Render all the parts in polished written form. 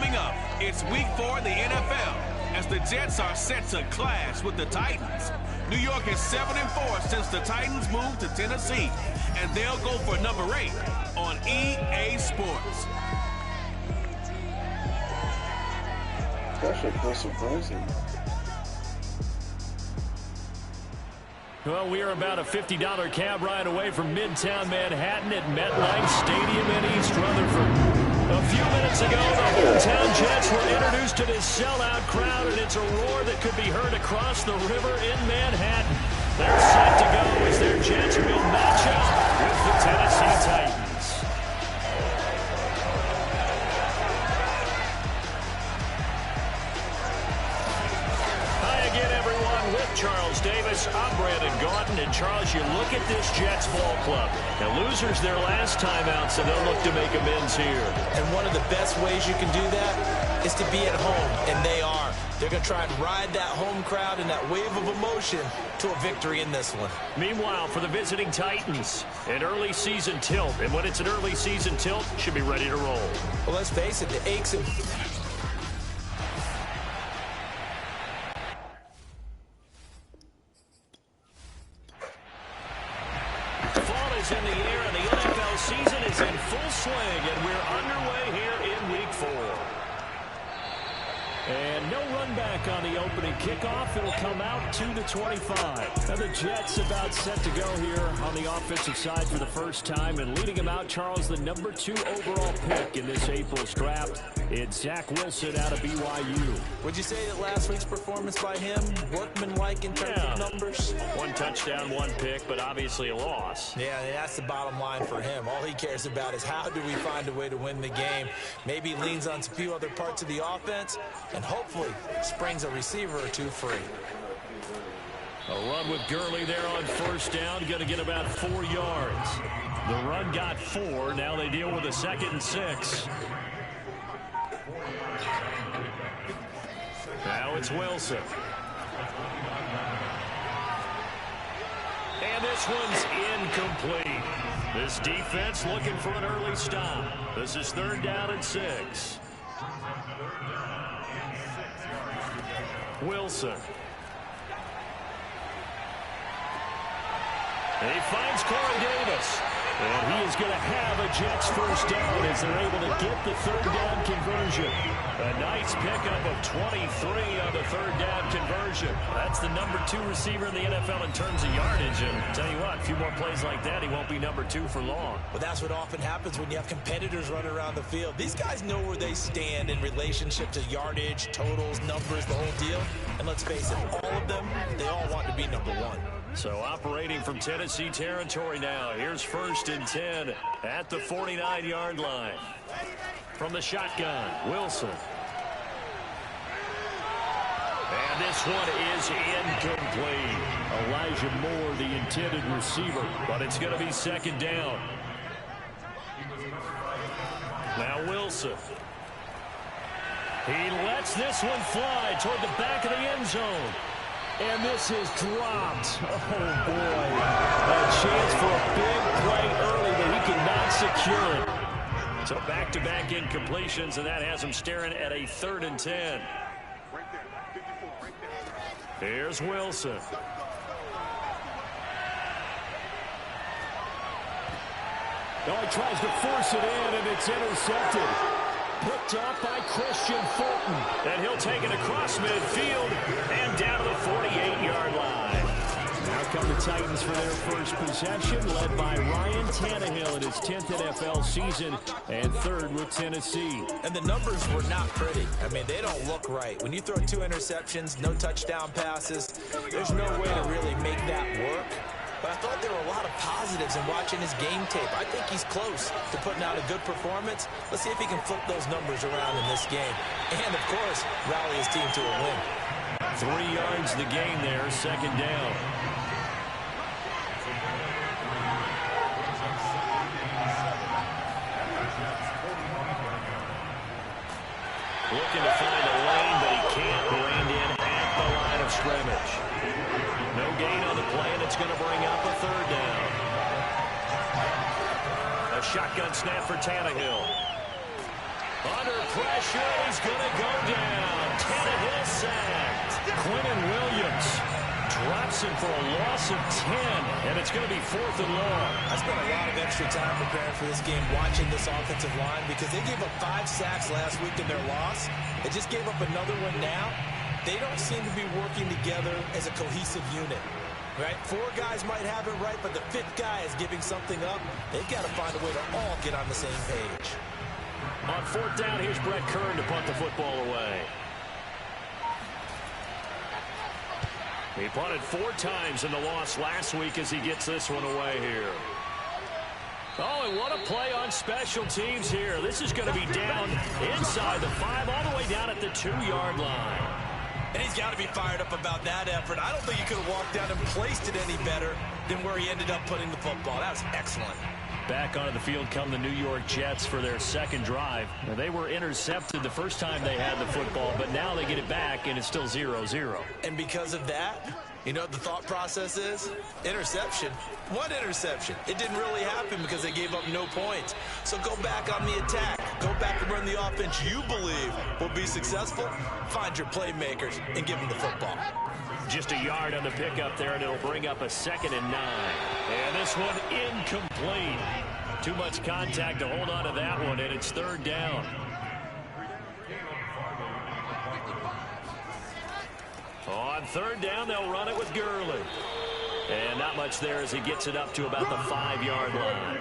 Coming up, it's week 4 in the NFL as the Jets are set to clash with the Titans. New York is 7-4 since the Titans moved to Tennessee, and they'll go for number 8 on EA Sports. That's actually surprising. Well, we are about a $50 cab ride away from Midtown Manhattan at MetLife Stadium in East Rutherford. A few minutes ago, the hometown Jets were introduced to this sellout crowd, and it's a roar that could be heard across the river in Manhattan. They're set to go as their Jets will match up with the Tennessee Titans. With Charles Davis, I'm Brandon Gaudin, and Charles, you look at this Jets ball club. Now, losers their last time out, so they'll look to make amends here. And one of the best ways you can do that is to be at home, and they are. They're going to try and ride that home crowd and that wave of emotion to a victory in this one. Meanwhile, for the visiting Titans, an early season tilt, and when it's an early season tilt, should be ready to roll. Well, let's face it, the aches and... in the air, and the NFL season is in full swing, and we're underway here in week 4. And no run back on the opening kickoff. It'll come out to the 25. Now the Jets about set to go here on the offensive side for the first time, and leading them out, Charles, the number 2 overall pick in this April's draft. It's Zach Wilson out of BYU. Would you say that last week's performance by him, workmanlike in terms of numbers? 1 touchdown, 1 pick, but obviously a loss. Yeah, that's the bottom line for him. All he cares about is how do we find a way to win the game. Maybe leans on a few other parts of the offense, and hopefully springs a receiver or 2 free. A run with Gurley there on first down, going to get about 4 yards. The run got 4. Now they deal with a 2nd and 6. Now it's Wilson. And this one's incomplete. This defense looking for an early stop. This is 3rd down and 6. Wilson. And he finds Corey Davis. And he is going to have a Jets first down as they're able to get the 3rd down conversion. A nice pickup of 23 on the 3rd down conversion. That's the number 2 receiver in the NFL in terms of yardage. And tell you what, a few more plays like that, he won't be number 2 for long. Well, that's what often happens when you have competitors running around the field. These guys know where they stand in relationship to yardage, totals, numbers, the whole deal. And let's face it, all of them, they all want to be number 1. So operating from Tennessee territory now. Here's 1st and 10 at the 49-yard line. From the shotgun, Wilson. And this one is incomplete. Elijah Moore, the intended receiver, but it's going to be 2nd down. Now Wilson. He lets this one fly toward the back of the end zone. And this is dropped. Oh, boy. A chance for a big play early, but he cannot secure it. So back-to-back incompletions, and that has him staring at a 3rd and 10. Here's Wilson. Oh, he tries to force it in, and it's intercepted. Picked up by Christian Fulton. And he'll take it across midfield and down to the 48-yard line. Now come the Titans for their first possession, led by Ryan Tannehill in his 10th NFL season and 3rd with Tennessee. And the numbers were not pretty. I mean, they don't look right. When you throw 2 interceptions, no touchdown passes, there's no way to really make that work. But I thought there were a lot of positives in watching his game tape. I think he's close to putting out a good performance. Let's see if he can flip those numbers around in this game. And, of course, rally his team to a win. 3 yards the gain there, 2nd down. Looking to find a lane, but he can't land in at the line of scrimmage. No gain on the play, and it's going to bring up a 3rd down. A shotgun snap for Tannehill. Under pressure, he's going to go down. Tannehill sacked. Quinton Williams drops him for a loss of 10, and it's going to be 4th and long. I spent a lot of extra time preparing for this game watching this offensive line because they gave up 5 sacks last week in their loss. They just gave up another one now. They don't seem to be working together as a cohesive unit. Right? 4 guys might have it right, but the 5th guy is giving something up. They've got to find a way to all get on the same page. On 4th down, here's Brett Kern to punt the football away. He punted 4 times in the loss last week as he gets this one away here. Oh, and what a play on special teams here. This is going to be down inside the 5, all the way down at the 2-yard line. And he's got to be fired up about that effort. I don't think he could have walked down and placed it any better than where he ended up putting the football. That was excellent. Back onto the field come the New York Jets for their second drive. Now, they were intercepted the first time they had the football, but now they get it back, and it's still 0-0. And because of that, you know what the thought process is? Interception. What interception? It didn't really happen because they gave up no points. So go back on the attack. Go back and run the offense you believe will be successful. Find your playmakers and give them the football. Just a yard on the pickup there, and it'll bring up a 2nd and 9. And this one incomplete. Too much contact to hold on to that one, and it's 3rd down. On 3rd down, they'll run it with Gurley. And not much there as he gets it up to about the 5-yard line.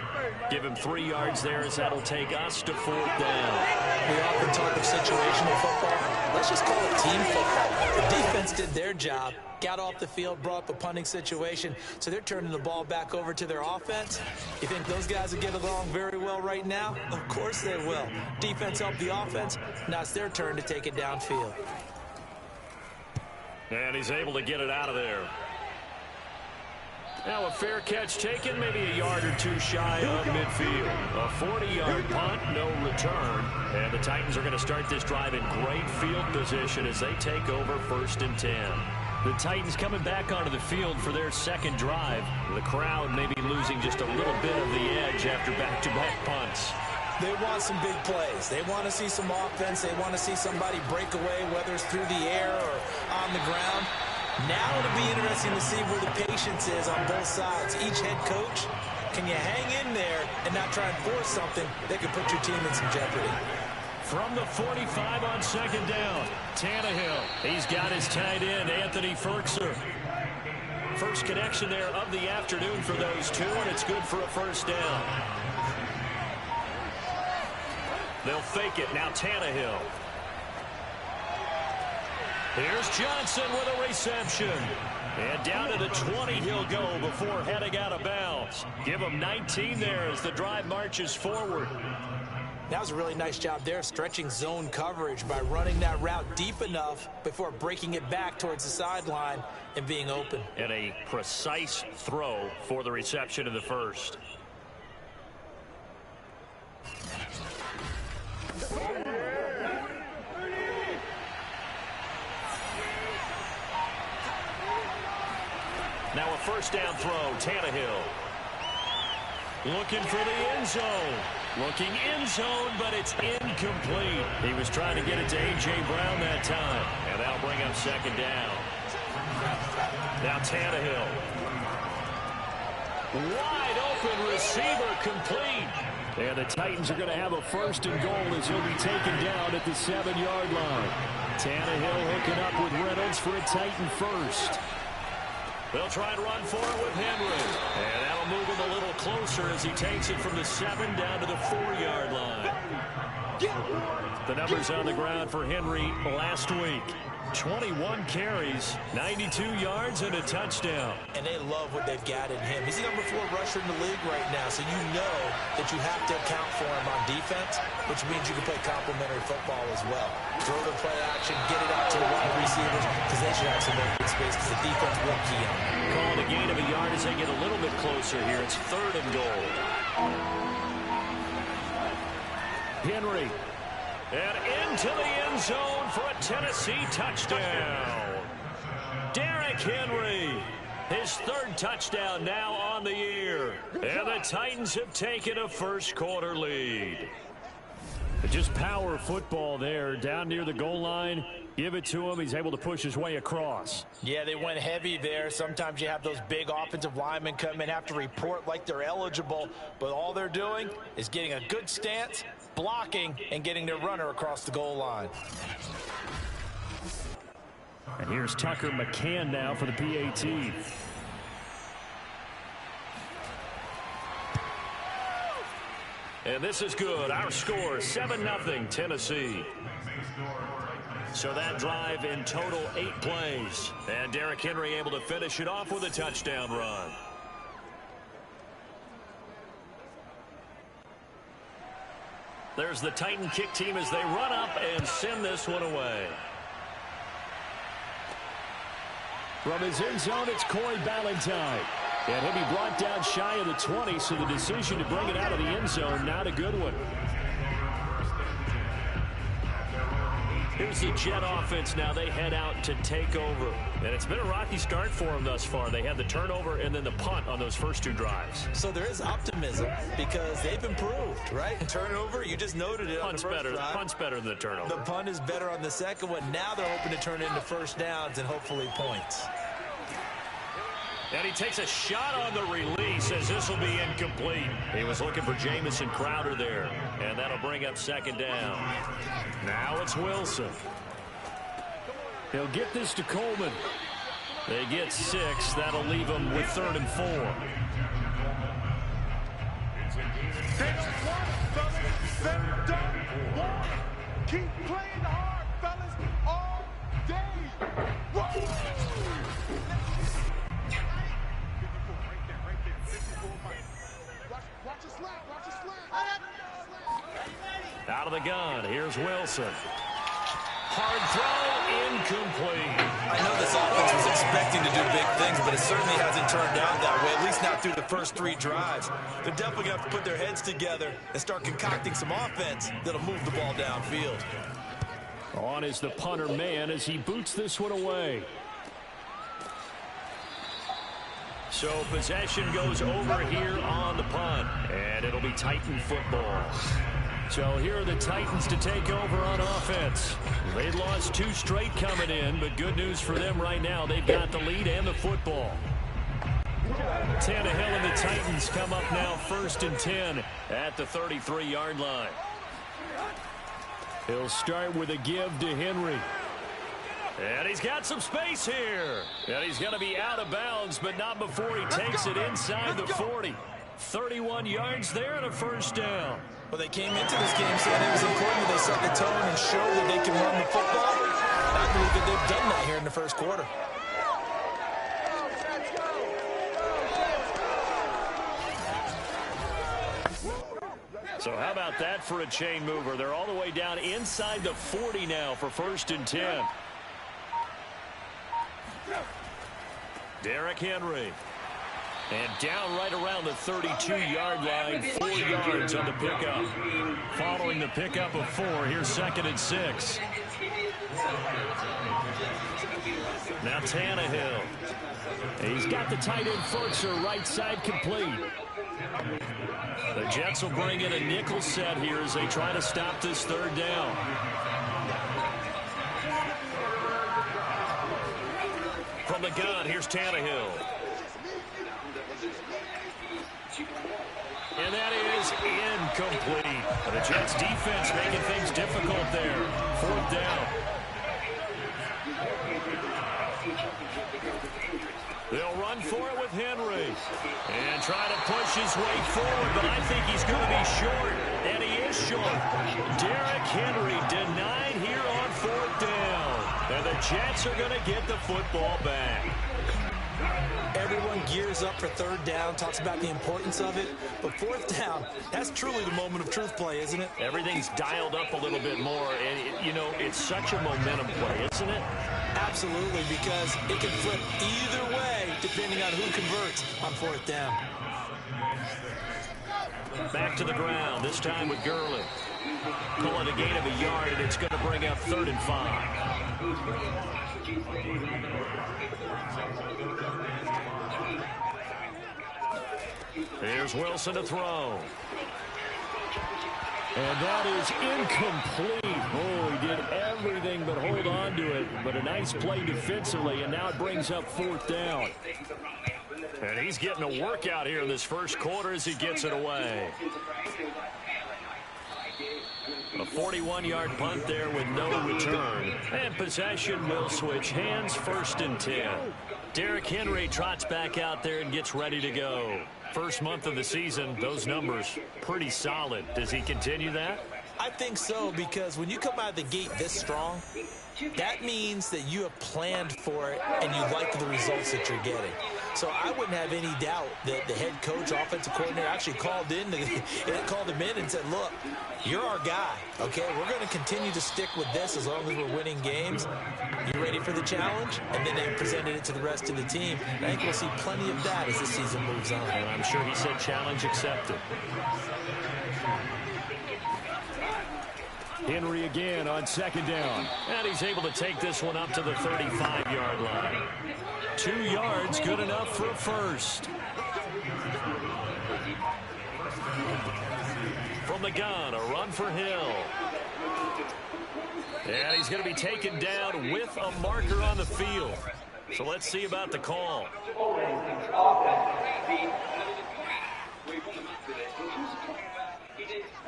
Give him 3 yards there as that'll take us to 4th down. We often talk of situational football. Let's just call it team football. The defense did their job, got off the field, brought up a punting situation, so they're turning the ball back over to their offense. You think those guys will get along very well right now? Of course they will. Defense helped the offense. Now it's their turn to take it downfield. And he's able to get it out of there. Now a fair catch taken, maybe a yard or 2 shy of midfield. A 40-yard punt, no return. And the Titans are going to start this drive in great field position as they take over 1st and 10. The Titans coming back onto the field for their second drive. The crowd maybe losing just a little bit of the edge after back-to-back punts. They want some big plays. They want to see some offense. They want to see somebody break away, whether it's through the air or on the ground. Now it'll be interesting to see where the patience is on both sides. Each head coach, can you hang in there and not try and force something that could put your team in some jeopardy? From the 45 on 2nd down, Tannehill. He's got his tight end, Anthony Ferkser. First connection there of the afternoon for those two, and it's good for a 1st down. They'll fake it. Now Tannehill. Here's Johnson with a reception. And down to the 20 he'll go before heading out of bounds. Give him 19 there as the drive marches forward. That was a really nice job there, stretching zone coverage by running that route deep enough before breaking it back towards the sideline and being open. And a precise throw for the reception in the 1st. Now a 1st down throw, Tannehill. Looking for the end zone. Looking end zone, but it's incomplete. He was trying to get it to A.J. Brown that time. And that'll bring up 2nd down. Now Tannehill. Wide open receiver complete. And the Titans are going to have a 1st and goal as he'll be taken down at the 7-yard line. Tannehill hooking up with Reynolds for a Titan 1st. They'll try and run for it with Henry. And that'll move him a little closer as he takes it from the 7 down to the 4-yard line. The numbers on the ground for Henry last week. 21 carries, 92 yards, and a touchdown. And they love what they've got in him. He's the number 4 rusher in the league right now, so you know that you have to account for him on defense, which means you can play complementary football as well. Throw the play action, get it out to the wide receivers, because they should have some open space because the defense will key on. Calling a gain of a yard as they get a little bit closer here. It's 3rd and goal. Henry. And into the end zone for a Tennessee touchdown. Derrick Henry, his 3rd touchdown now on the year. And the Titans have taken a 1st quarter lead. Just power football there, down near the goal line. Give it to him. He's able to push his way across. Yeah, they went heavy there. Sometimes you have those big offensive linemen come in, have to report like they're eligible, but all they're doing is getting a good stance, blocking, and getting their runner across the goal line. And here's Tucker McCann now for the PAT. And this is good. Our score, 7-0 Tennessee. So that drive in total 8 plays. And Derrick Henry able to finish it off with a touchdown run. There's the Titan kick team as they run up and send this one away. From his end zone, it's Corey Ballantyne. And he'll be brought down shy of the 20, so the decision to bring it out of the end zone, not a good one. Here's the Jet offense now. They head out to take over. And it's been a rocky start for them thus far. They had the turnover and then the punt on those first 2 drives. So there is optimism because they've improved, right? Turnover, you just noted it on the first drive. Punt's better than the turnover. The punt is better on the second one. Now they're hoping to turn it into first downs and hopefully points. And he takes a shot on the release as this will be incomplete. He was looking for Jamison Crowder there. And that'll bring up second down. Now it's Wilson. He'll get this to Coleman. They get 6. That'll leave them with 3rd and 4. Keep playing hard, fellas, all day. Out of the gun, here's Wilson. Hard throw, incomplete. I know this offense was expecting to do big things, but it certainly hasn't turned out that way, at least not through the first 3 drives. They're definitely going to have to put their heads together and start concocting some offense that'll move the ball downfield. On is the punter man as he boots this one away. So possession goes over here on the punt, and it'll be Titan football. So here are the Titans to take over on offense. They'd lost 2 straight coming in, but good news for them right now. They've got the lead and the football. Tannehill and the Titans come up now 1st and 10 at the 33-yard line. He'll start with a give to Henry. And he's got some space here. And he's going to be out of bounds, but not before he takes it inside the 40. 31 yards there and a first down. Well, they came into this game saying it was important that they set the tone and show that they can run the football. I believe that they've done that here in the first quarter. So how about that for a chain mover? They're all the way down inside the 40 now for 1st and 10. Derrick Henry. And down right around the 32-yard line, 4 yards on the pickup. Following the pickup of 4, here's 2nd and 6. Now Tannehill. He's got the tight end Furtzer right side complete. The Jets will bring in a nickel set here as they try to stop this 3rd down. From the gun, here's Tannehill. And that is incomplete. The Jets defense making things difficult there. 4th down. They'll run for it with Henry. And try to push his way forward, but I think he's going to be short. And he is short. Derrick Henry denied here on 4th down. And the Jets are going to get the football back. Everyone gears up for 3rd down, talks about the importance of it. But 4th down, that's truly the moment of truth play, isn't it? Everything's dialed up a little bit more. And, you know, it's such a momentum play, isn't it? Absolutely, because it can flip either way depending on who converts on 4th down. Back to the ground, this time with Gurley. Calling a gain of a yard, and it's going to bring up 3rd and 5. Here's Wilson to throw. And that is incomplete. Oh, he did everything but hold on to it. But a nice play defensively, and now it brings up 4th down. And he's getting a workout here in this first quarter as he gets it away. A 41-yard punt there with no return. And possession will switch hands, 1st and 10. Derrick Henry trots back out there and gets ready to go. First month of the season, those numbers pretty solid. Does he continue that? I think so, because when you come out of the gate this strong, that means that you have planned for it and you like the results that you're getting. So I wouldn't have any doubt that the head coach, offensive coordinator actually called him in and said, look, you're our guy, okay? We're going to continue to stick with this as long as we're winning games. You ready for the challenge? And then they presented it to the rest of the team. And I think we'll see plenty of that as the season moves on. And I'm sure he said challenge accepted. Henry again on 2nd down. And he's able to take this one up to the 35-yard line. 2 yards, good enough for a first. From the gun, a run for Hill. And he's going to be taken down with a marker on the field. So let's see about the call.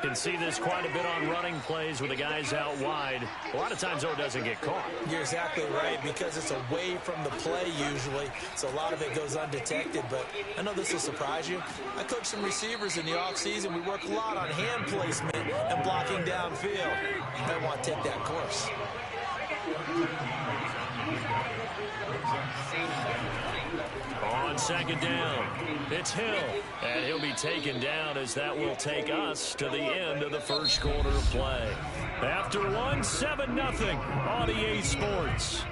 Can see this quite a bit on running plays with the guys out wide. A lot of times, though, it doesn't get caught. You're exactly right, because it's away from the play usually, so a lot of it goes undetected. But I know this will surprise you. I coach some receivers in the offseason. We work a lot on hand placement and blocking downfield. You might want to take that course. On 2nd down, it's Hill. And he'll be taken down as that will take us to the end of the first quarter of play. After one, 7-0 on EA Sports.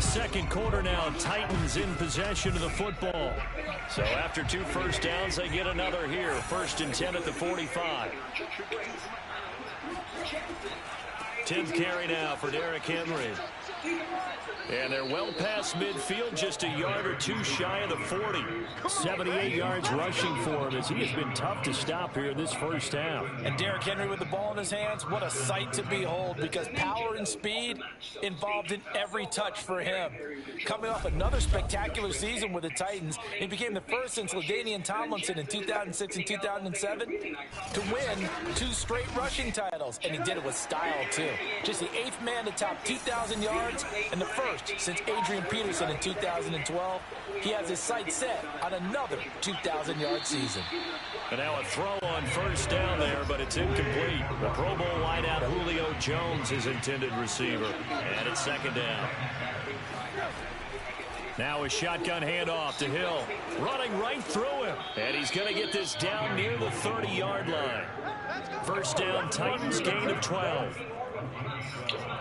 Second quarter now, Titans in possession of the football. So after 2 first downs, they get another here. 1st and 10 at the 45. 10th carry now for Derrick Henry. And they're well past midfield, just a yard or 2 shy of the 40. 78 yards rushing for him as he has been tough to stop here in this first half. And Derrick Henry with the ball in his hands, what a sight to behold, because power and speed involved in every touch for him. Coming off another spectacular season with the Titans, he became the first since LaDainian Tomlinson in 2006 and 2007 to win 2 straight rushing titles. And he did it with style, too. Just the 8th man to top 2,000 yards and the first since Adrian Peterson in 2012. He has his sights set on another 2,000-yard season. And now a throw on first down there, but it's incomplete. The Pro Bowl wideout Julio Jones is intended receiver. And it's 2nd down. Now a shotgun handoff to Hill. Running right through him. And he's going to get this down near the 30-yard line. First down, Titans, gain of 12.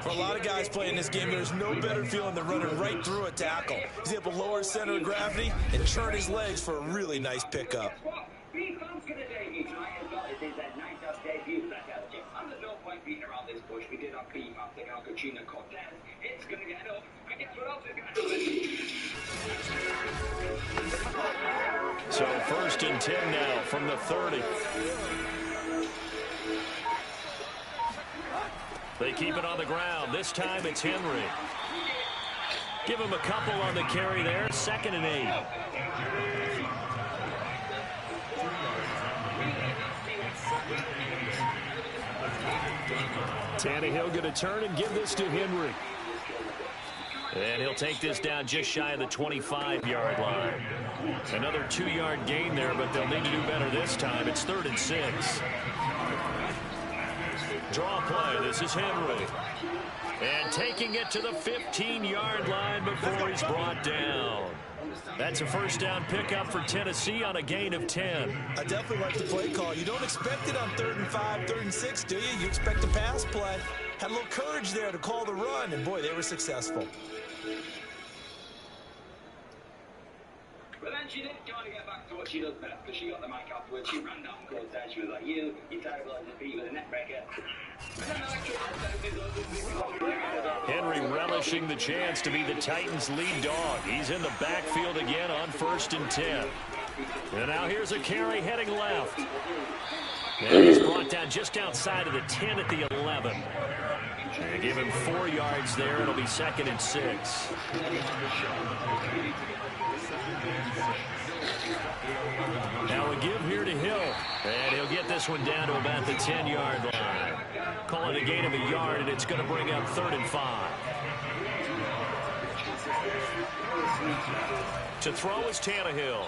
For a lot of guys playing this game, there's no better feeling than running right through a tackle. He's able to lower his center of gravity and churn his legs for a really nice pickup. So 1st and 10 now from the 30. They keep it on the ground. This time it's Henry. Give him a couple on the carry there. 2nd and 8. Tannehill going to turn and give this to Henry. And he'll take this down just shy of the 25-yard line. Another 2-yard gain there, but they'll need to do better this time. It's 3rd and 6. Draw play. This is Henry. And taking it to the 15-yard line before he's brought down. That's a first down pickup for Tennessee on a gain of 10. I definitely like the play call. You don't expect it on 3rd and 5, 3rd and 6, do you? You expect a pass play. Had a little courage there to call the run, and boy, they were successful. But then she did kind of get back to what she does best, because she got the mic afterwards. She ran down the court there. She was like, you're terrible at defeat with a net breaker. Henry relishing the chance to be the Titans' lead dog. He's in the backfield again on 1st and 10. And now here's a carry heading left. And he's brought down just outside of the 10 at the 11. They give him 4 yards there. It'll be 2nd and 6. Now a give here to Hill. And he'll get this one down to about the 10-yard line. Call it a gain of a yard, and it's going to bring up 3rd and 5. To throw is Tannehill.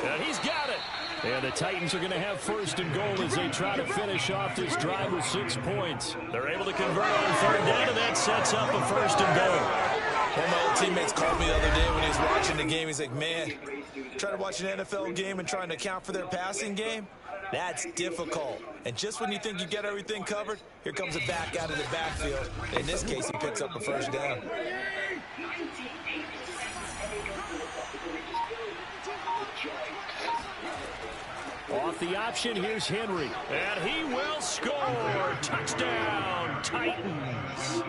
And he's got it. And the Titans are going to have 1st and goal as they try to finish off this drive with 6 points. They're able to convert on 3rd down, and that sets up a 1st and goal. One of my old teammates called me the other day when he was watching the game. He's like, man, trying to watch an NFL game and trying to account for their passing game, that's difficult. And just when you think you get everything covered, here comes a back out of the backfield. In this case, he picks up a 1st down. Off the option, here's Henry. And he will score. Touchdown, Titans.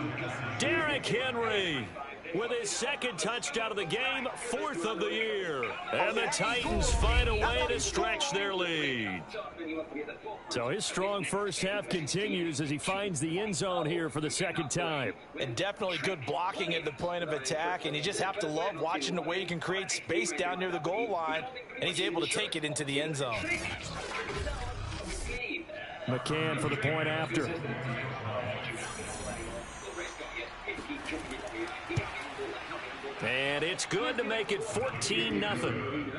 Derrick Henry with his 2nd touchdown of the game, 4th of the year. And the Titans find a way to stretch their lead. So his strong first half continues as he finds the end zone here for the 2nd time. And definitely good blocking at the point of attack, and you just have to love watching the way he can create space down near the goal line, and he's able to take it into the end zone. McCann for the point after. And it's good to make it 14-0.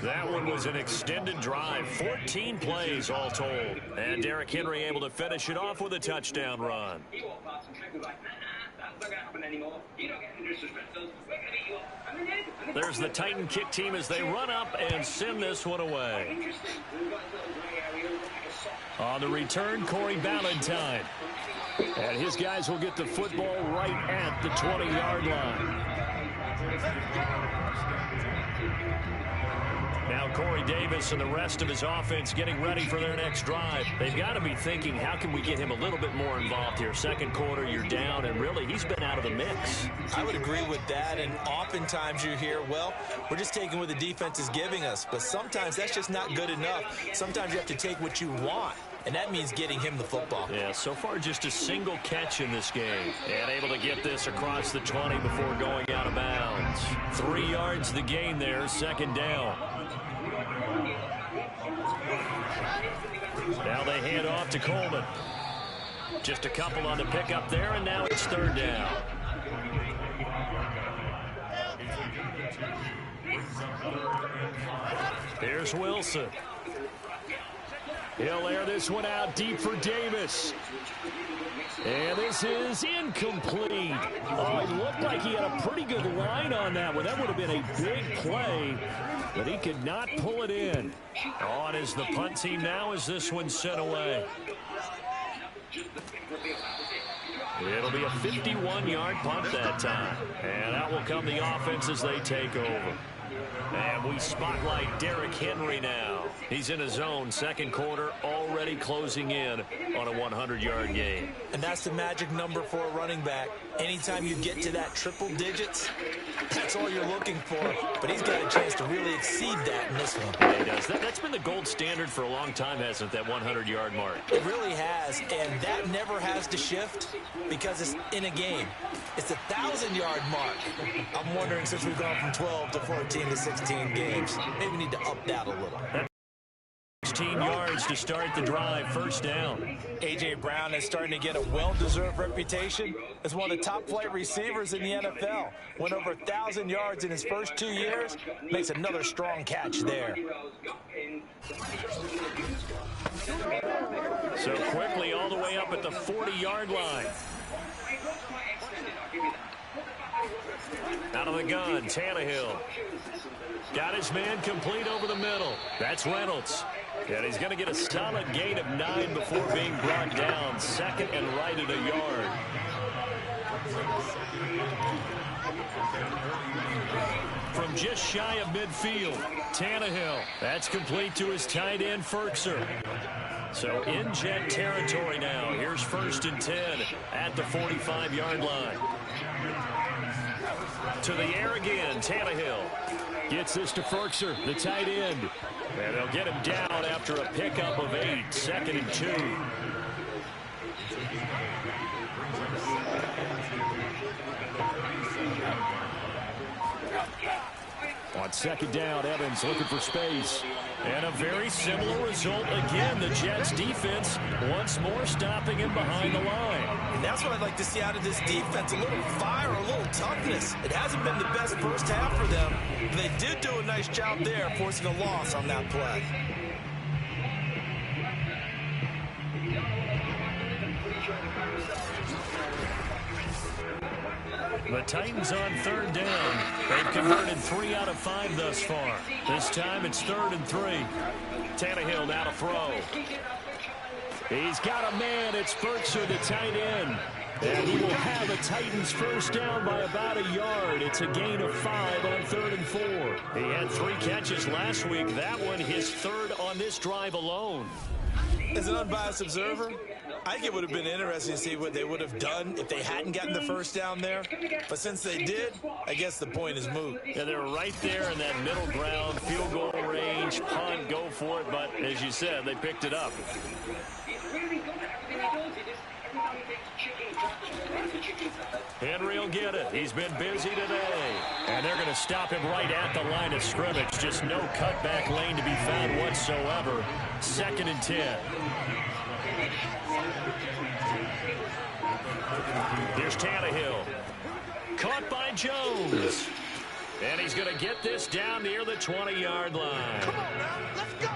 That one was an extended drive, 14 plays all told. And Derrick Henry able to finish it off with a touchdown run. There's the Titan kick team as they run up and send this one away. On the return, Corey Ballantyne. And his guys will get the football right at the 20-yard line. Now Corey Davis and the rest of his offense getting ready for their next drive. They've got to be thinking, how can we get him a little bit more involved here? 2nd quarter, you're down, and really, he's been out of the mix. I would agree with that, and oftentimes you hear, well, we're just taking what the defense is giving us. But sometimes that's just not good enough. Sometimes you have to take what you want. And that means getting him the football. Yeah, so far just a single catch in this game. And able to get this across the 20 before going out of bounds. 3 yards the gain there, 2nd down. Now they hand off to Coleman. Just a couple on the pickup there, and now it's 3rd down. Here's Wilson. He'll air this one out deep for Davis. And this is incomplete. Oh, it looked like he had a pretty good line on that one. That would have been a big play, but he could not pull it in. On is the punt team now as this one's sent away. It'll be a 51-yard punt that time. And out will come the offense as they take over. And we spotlight Derrick Henry now. He's in his zone, 2nd quarter, already closing in on a 100-yard game. And that's the magic number for a running back. Anytime you get to that triple digits, that's all you're looking for. But he's got a chance to really exceed that in this one. Yeah, he does. That's been the gold standard for a long time, hasn't it, that 100-yard mark? It really has, and that never has to shift because it's in a game. It's a 1,000-yard mark. I'm wondering, since we've gone from 12 to 14 to 16 games, maybe we need to up that a little. 16 yards to start the drive, 1st down. A.J. Brown is starting to get a well-deserved reputation as one of the top-flight receivers in the NFL. Went over 1,000 yards in his first 2 years. Makes another strong catch there. So quickly all the way up at the 40-yard line. Out of the gun, Tannehill. Got his man complete over the middle. That's Reynolds. And he's going to get a solid gain of 9 before being brought down. 2nd and right at a yard. From just shy of midfield, Tannehill. That's complete to his tight end, Ferkser. So in Jet territory now. Here's 1st and 10 at the 45-yard line. To the air again, Tannehill. Gets this to Firkser, the tight end. And they'll get him down after a pickup of 8, 2nd and 2. On 2nd down, Evans looking for space. And a very similar result again. The Jets defense once more stopping him behind the line. And that's what I'd like to see out of this defense. A little fire, a little toughness. It hasn't been the best first half for them. They did do a nice job there, forcing a loss on that play. The Titans on 3rd down. They've converted 3 out of 5 thus far. This time it's 3rd and 3. Tannehill now to throw. He's got a man. It's Firkser, the tight end. And he will have a Titans first down by about a yard. It's a gain of 5 on 3rd and 4. He had 3 catches last week. That one his 3rd on this drive alone. As an unbiased observer, I think it would have been interesting to see what they would have done if they hadn't gotten the first down there. But since they did, I guess the point is moot. Yeah, they're right there in that middle ground, field goal range, punt, go for it. But as you said, they picked it up. Henry will get it. He's been busy today. And they're going to stop him right at the line of scrimmage. Just no cutback lane to be found whatsoever. 2nd and 10. Here's Tannehill. Caught by Jones. And he's going to get this down near the 20-yard line. Come on now, let's go.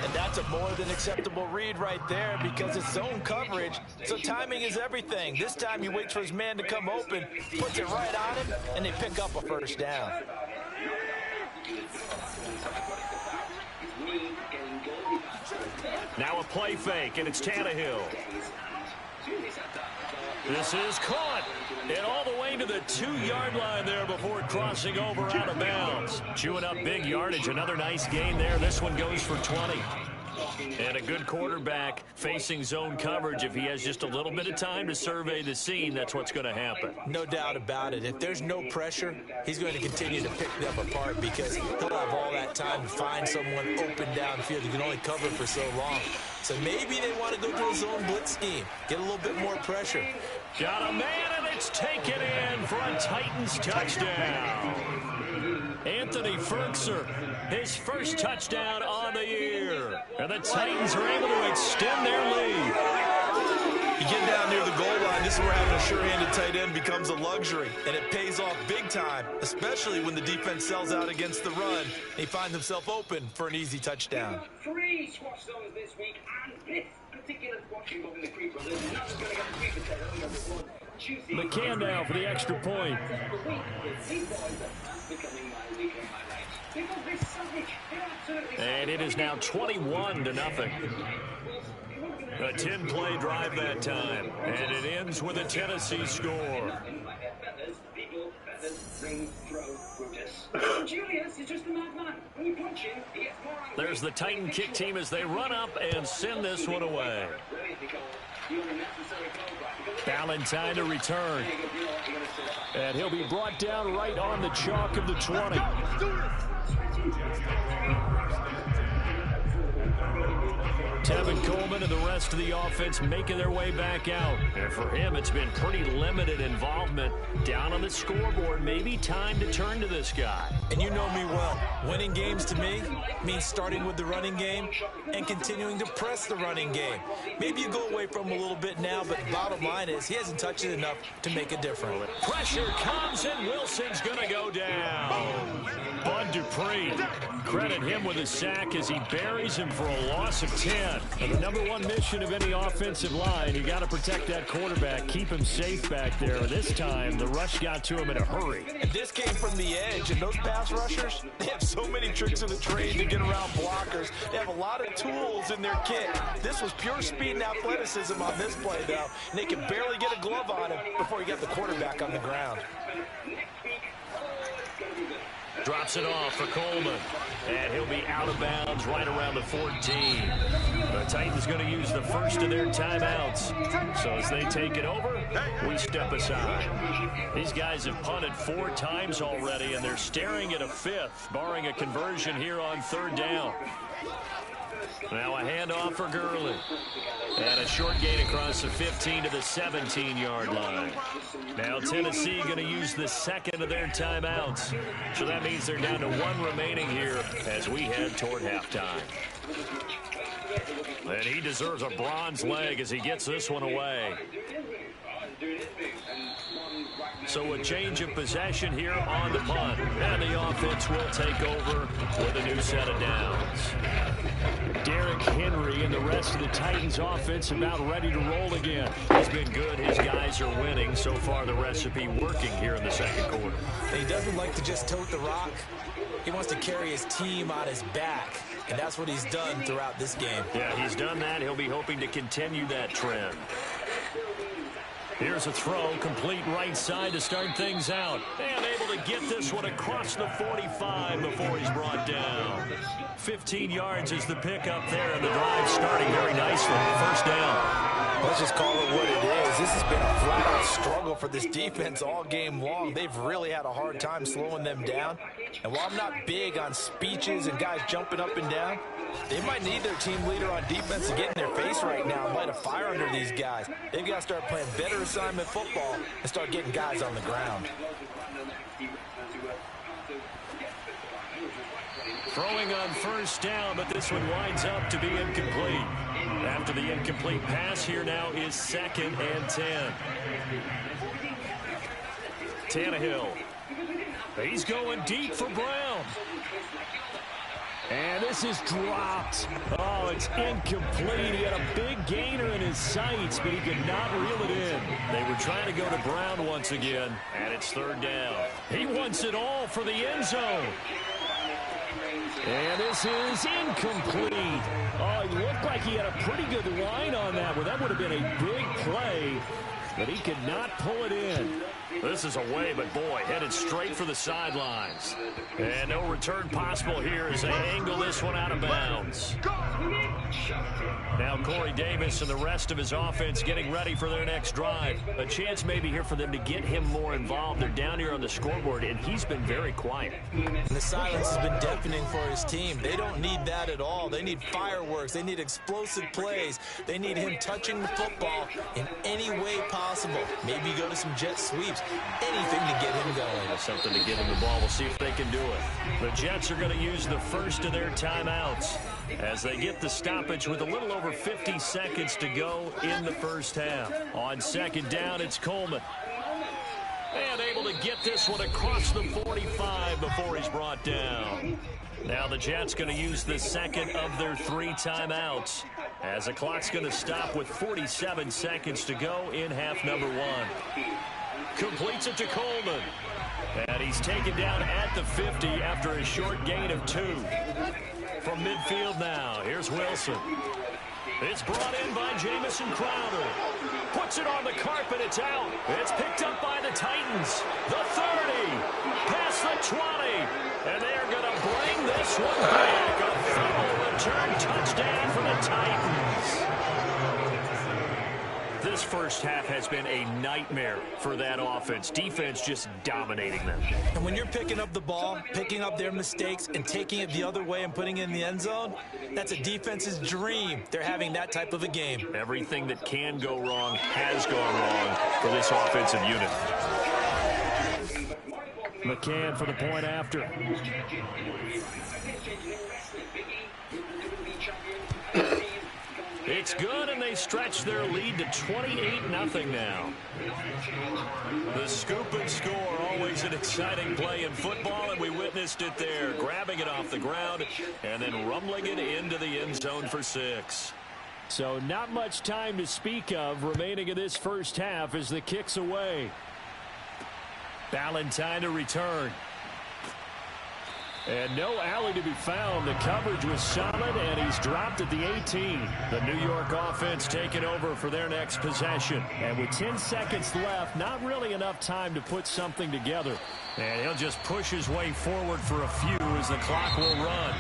And that's a more than acceptable read right there because it's zone coverage, so timing is everything. This time he waits for his man to come open, puts it right on him, and they pick up a first down. Now a play fake, and it's Tannehill. This is caught. And all the way to the 2-yard line there before crossing over out of bounds. Chewing up big yardage. Another nice gain there. This one goes for 20. And a good quarterback facing zone coverage. If he has just a little bit of time to survey the scene, that's what's going to happen. No doubt about it. If there's no pressure, he's going to continue to pick them apart because he'll have all that time to find someone open downfield. You can only cover for so long. So maybe they want to go to a zone blitz scheme, get a little bit more pressure. Got a man, and it's taken in for a Titans touchdown. Anthony Firkser, his first touchdown on the year. And the Titans are able to extend their lead. You get down near the goal line, this is where having a sure-handed tight end becomes a luxury, and it pays off big time, especially when the defense sells out against the run, and he finds himself open for an easy touchdown. 3 squash zones this week, and this particular squash involving the Creed brothers is not just going to get the sweet potato, because it was juicy. McCann now for the extra point. These boys are becoming my week and my night. Because they're savage. They're absolutely savage. And it is now 21-0. A 10-play drive that time. And it ends with a Tennessee score. Julius is just a madman. When you punch him, he gets more angry. There's the Titan kick team as they run up and send this one away. Valentine to return. And he'll be brought down right on the chalk of the 20. Tevin Coleman and the rest of the offense making their way back out. And for him, it's been pretty limited involvement down on the scoreboard. Maybe time to turn to this guy. And you know me well. Winning games to me means starting with the running game and continuing to press the running game. Maybe you go away from him a little bit now, but the bottom line is he hasn't touched it enough to make a difference. Pressure comes, and Wilson's going to go down. Bud Dupree, credit him with a sack as he buries him for a loss of 10. And the number one mission of any offensive line, you got to protect that quarterback, keep him safe back there. This time, the rush got to him in a hurry. And this came from the edge, and those pass rushers, they have so many tricks in the trade to get around blockers. They have a lot of tools in their kit. This was pure speed and athleticism on this play, though, and they could barely get a glove on him before he got the quarterback on the ground. Drops it off for Coleman. And he'll be out of bounds right around the 14. The Titans going to use the first of their timeouts. So as they take it over, we step aside. These guys have punted 4 times already, and they're staring at a 5th, barring a conversion here on 3rd down. Now a handoff for Gurley. And a short gain across the 15 to the 17-yard line. Now Tennessee going to use the second of their timeouts. So that means they're down to 1 remaining here as we head toward halftime. And he deserves a bronze leg as he gets this one away. So a change of possession here on the punt. And the offense will take over with a new set of downs. Derrick Henry and the rest of the Titans offense about ready to roll again. He's been good. His guys are winning. So far the recipe working here in the second quarter. He doesn't like to just tote the rock. He wants to carry his team on his back. And that's what he's done throughout this game. Yeah, he's done that. He'll be hoping to continue that trend. Here's a throw, complete right side to start things out. And able to get this one across the 45 before he's brought down. 15 yards is the pickup there, and the drive starting very nicely. First down. Let's just call it what it is. This has been a flat-out struggle for this defense all game long. They've really had a hard time slowing them down. And while I'm not big on speeches and guys jumping up and down, they might need their team leader on defense to get in their face right now and light a fire under these guys. They've got to start playing better assignment football and start getting guys on the ground. Throwing on first down, but this one winds up to be incomplete. After the incomplete pass, here now is 2nd and 10. Tannehill. He's going deep for Brown. And this is dropped. Oh, it's incomplete. He had a big gainer in his sights, but he could not reel it in. They were trying to go to Brown once again, and it's 3rd down. He wants it all for the end zone. And this is incomplete. Oh, he looked like he had a pretty good line on that one. That would have been a big play, but he could not pull it in. This is away, but boy, headed straight for the sidelines. And no return possible here as they angle this one out of bounds. Now Corey Davis and the rest of his offense getting ready for their next drive. A chance maybe here for them to get him more involved. They're down here on the scoreboard, and he's been very quiet. And the silence has been deafening for his team. They don't need that at all. They need fireworks. They need explosive plays. They need him touching the football in any way possible. Maybe go to some jet sweeps. Anything to get him going. That's something to get him the ball. We'll see if they can do it. The Jets are going to use the first of their timeouts as they get the stoppage with a little over 50 seconds to go in the first half. On 2nd down, it's Coleman. And able to get this one across the 45 before he's brought down. Now the Jets going to use the second of their 3 timeouts as the clock's going to stop with 47 seconds to go in half number 1. Completes it to Coleman. And he's taken down at the 50 after a short gain of 2. From midfield now, here's Wilson. It's brought in by Jamison Crowder. Puts it on the carpet, it's out. It's picked up by the Titans. The 30, past the 20. And they're going to bring this one back. A fumble return touchdown for the Titans. This first half has been a nightmare for that offense. Defense just dominating them. And when you're picking up the ball, picking up their mistakes, and taking it the other way and putting it in the end zone, that's a defense's dream. They're having that type of a game. Everything that can go wrong has gone wrong for this offensive unit. McCann for the point after. It's good, and they stretch their lead to 28-0 now. The scoop and score, always an exciting play in football, and we witnessed it there. Grabbing it off the ground and then rumbling it into the end zone for 6. So not much time to speak of remaining in this first half as the kick's away. Ballantyne to return. And no alley to be found. The coverage was solid, and he's dropped at the 18. The New York offense taking over for their next possession. And with 10 seconds left, not really enough time to put something together. And he'll just push his way forward for a few as the clock will run.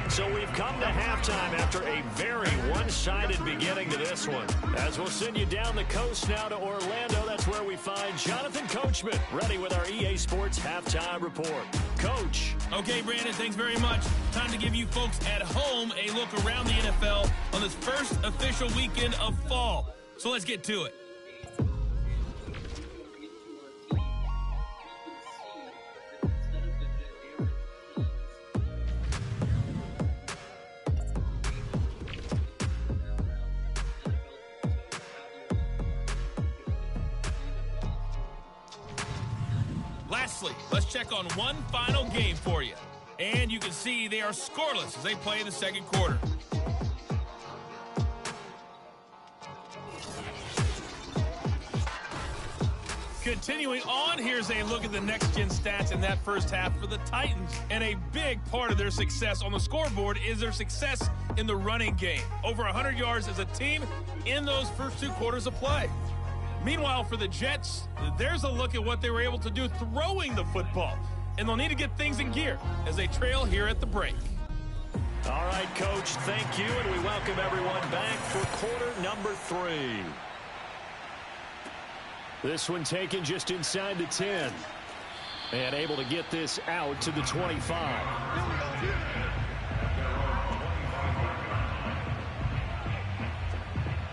So we've come to halftime after a very one-sided beginning to this one. As we'll send you down the coast now to Orlando, that's where we find Jonathan Coachman, ready with our EA Sports Halftime Report. Coach. Okay, Brandon, thanks very much. Time to give you folks at home a look around the NFL on this first official weekend of fall. So let's get to it. Lastly, let's check on one final game for you. And you can see they are scoreless as they play in the second quarter. Continuing on, here's a look at the next-gen stats in that first half for the Titans. And a big part of their success on the scoreboard is their success in the running game. Over 100 yards as a team in those first two quarters of play. Meanwhile, for the Jets, there's a look at what they were able to do throwing the football. And they'll need to get things in gear as they trail here at the break. All right, Coach, thank you, and we welcome everyone back for quarter number 3. This one taken just inside the 10. And able to get this out to the 25.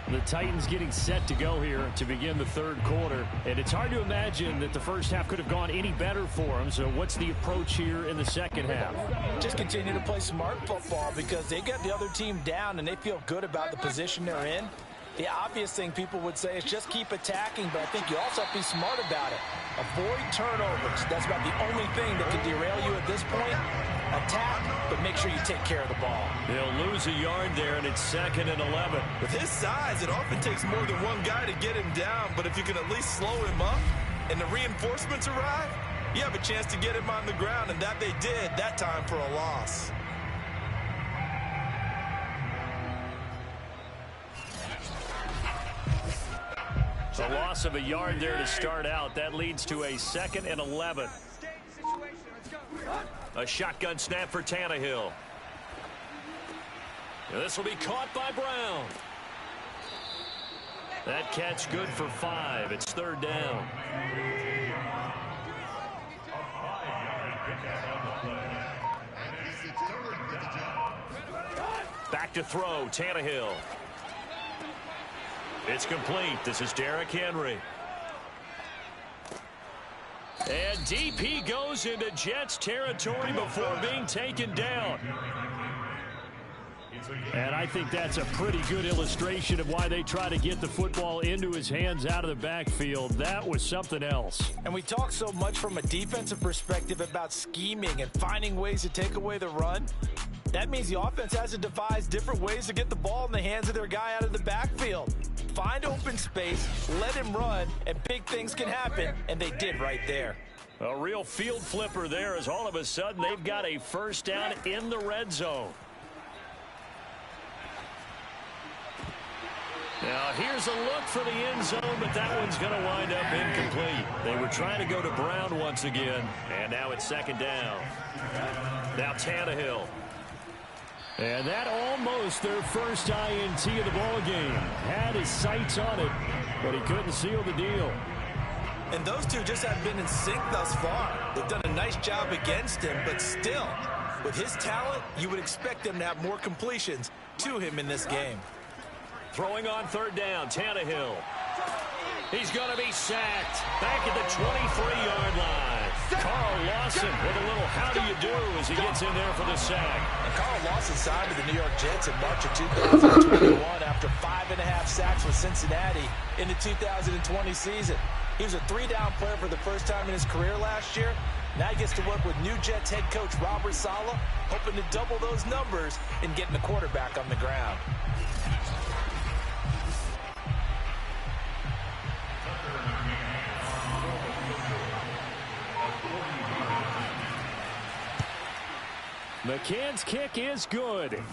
The Titans getting set to go here to begin the third quarter. And it's hard to imagine that the first half could have gone any better for them. So what's the approach here in the second half? Just continue to play smart football because they got the other team down and they feel good about the position they're in. The obvious thing people would say is just keep attacking, but I think you also have to be smart about it. Avoid turnovers. That's about the only thing that can derail you at this point. Attack, but make sure you take care of the ball. They'll lose a yard there, and it's 2nd and 11. With his size, it often takes more than one guy to get him down, but if you can at least slow him up and the reinforcements arrive, you have a chance to get him on the ground, and that they did that time for a loss. A loss of a yard there to start out. That leads to a 2nd and 11. A shotgun snap for Tannehill. And this will be caught by Brown. That catch good for 5. It's 3rd down. Back to throw, Tannehill. It's complete. This is Derrick Henry. And DP goes into Jets territory before being taken down. And I think that's a pretty good illustration of why they try to get the football into his hands out of the backfield. That was something else. And we talk so much from a defensive perspective about scheming and finding ways to take away the run. That means the offense has to devise different ways to get the ball in the hands of their guy out of the backfield. Find open space, let him run, and big things can happen, and they did right there. A real field flipper there as all of a sudden they've got a first down in the red zone. Now here's a look for the end zone, but that one's going to wind up incomplete. They were trying to go to Brown once again, and now it's 2nd down. Now Tannehill. And that almost their first INT of the ball game. Had his sights on it, but he couldn't seal the deal. And those two just have been in sync thus far. They've done a nice job against him, but still, with his talent, you would expect them to have more completions to him in this game. Throwing on 3rd down, Tannehill. He's going to be sacked back at the 23-yard line. Carl Lawson with a little how do you do as he gets in there for the sack. And Carl Lawson signed to the New York Jets in March of 2021 after 5.5 sacks with Cincinnati in the 2020 season. He was a 3-down player for the first time in his career last year. Now he gets to work with new Jets head coach Robert Saleh, hoping to double those numbers and getting the quarterback on the ground. McCann's kick is good.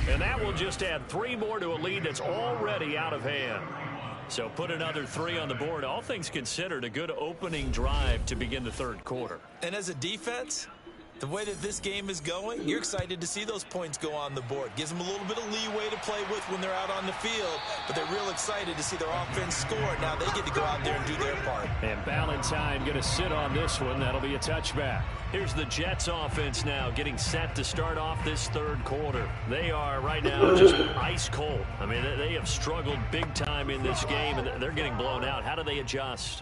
And that will just add 3 more to a lead that's already out of hand. So put another 3 on the board. All things considered, a good opening drive to begin the third quarter. And as a defense, the way that this game is going, you're excited to see those points go on the board. Gives them a little bit of leeway to play with when they're out on the field, but they're real excited to see their offense score. Now they get to go out there and do their part. And Ballantyne going to sit on this one. That'll be a touchback. Here's the Jets offense now getting set to start off this third quarter. They are right now just ice cold. I mean, they have struggled big time in this game, and they're getting blown out. How do they adjust?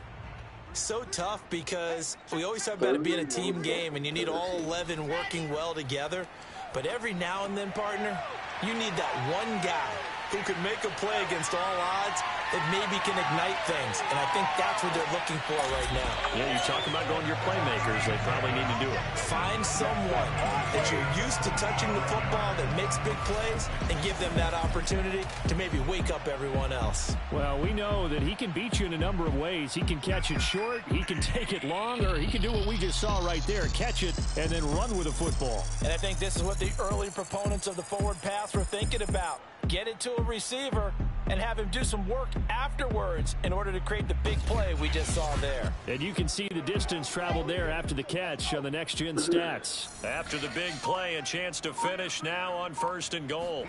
So tough because we always talk about it being a team game and you need all 11 working well together. But every now and then, partner, you need that one guy who can make a play against all odds that maybe can ignite things. And I think that's what they're looking for right now. Yeah, you talk about going to your playmakers. They probably need to do it. Find someone that you're used to touching the football that makes big plays and give them that opportunity to maybe wake up everyone else. Well, we know that he can beat you in a number of ways. He can catch it short, he can take it long, or he can do what we just saw right there, catch it and then run with the football. And I think this is what the early proponents of the forward pass were thinking about. Get it to a receiver and have him do some work afterwards in order to create the big play we just saw there. And you can see the distance traveled there after the catch on the next-gen stats. After the big play, a chance to finish now on 1st and goal.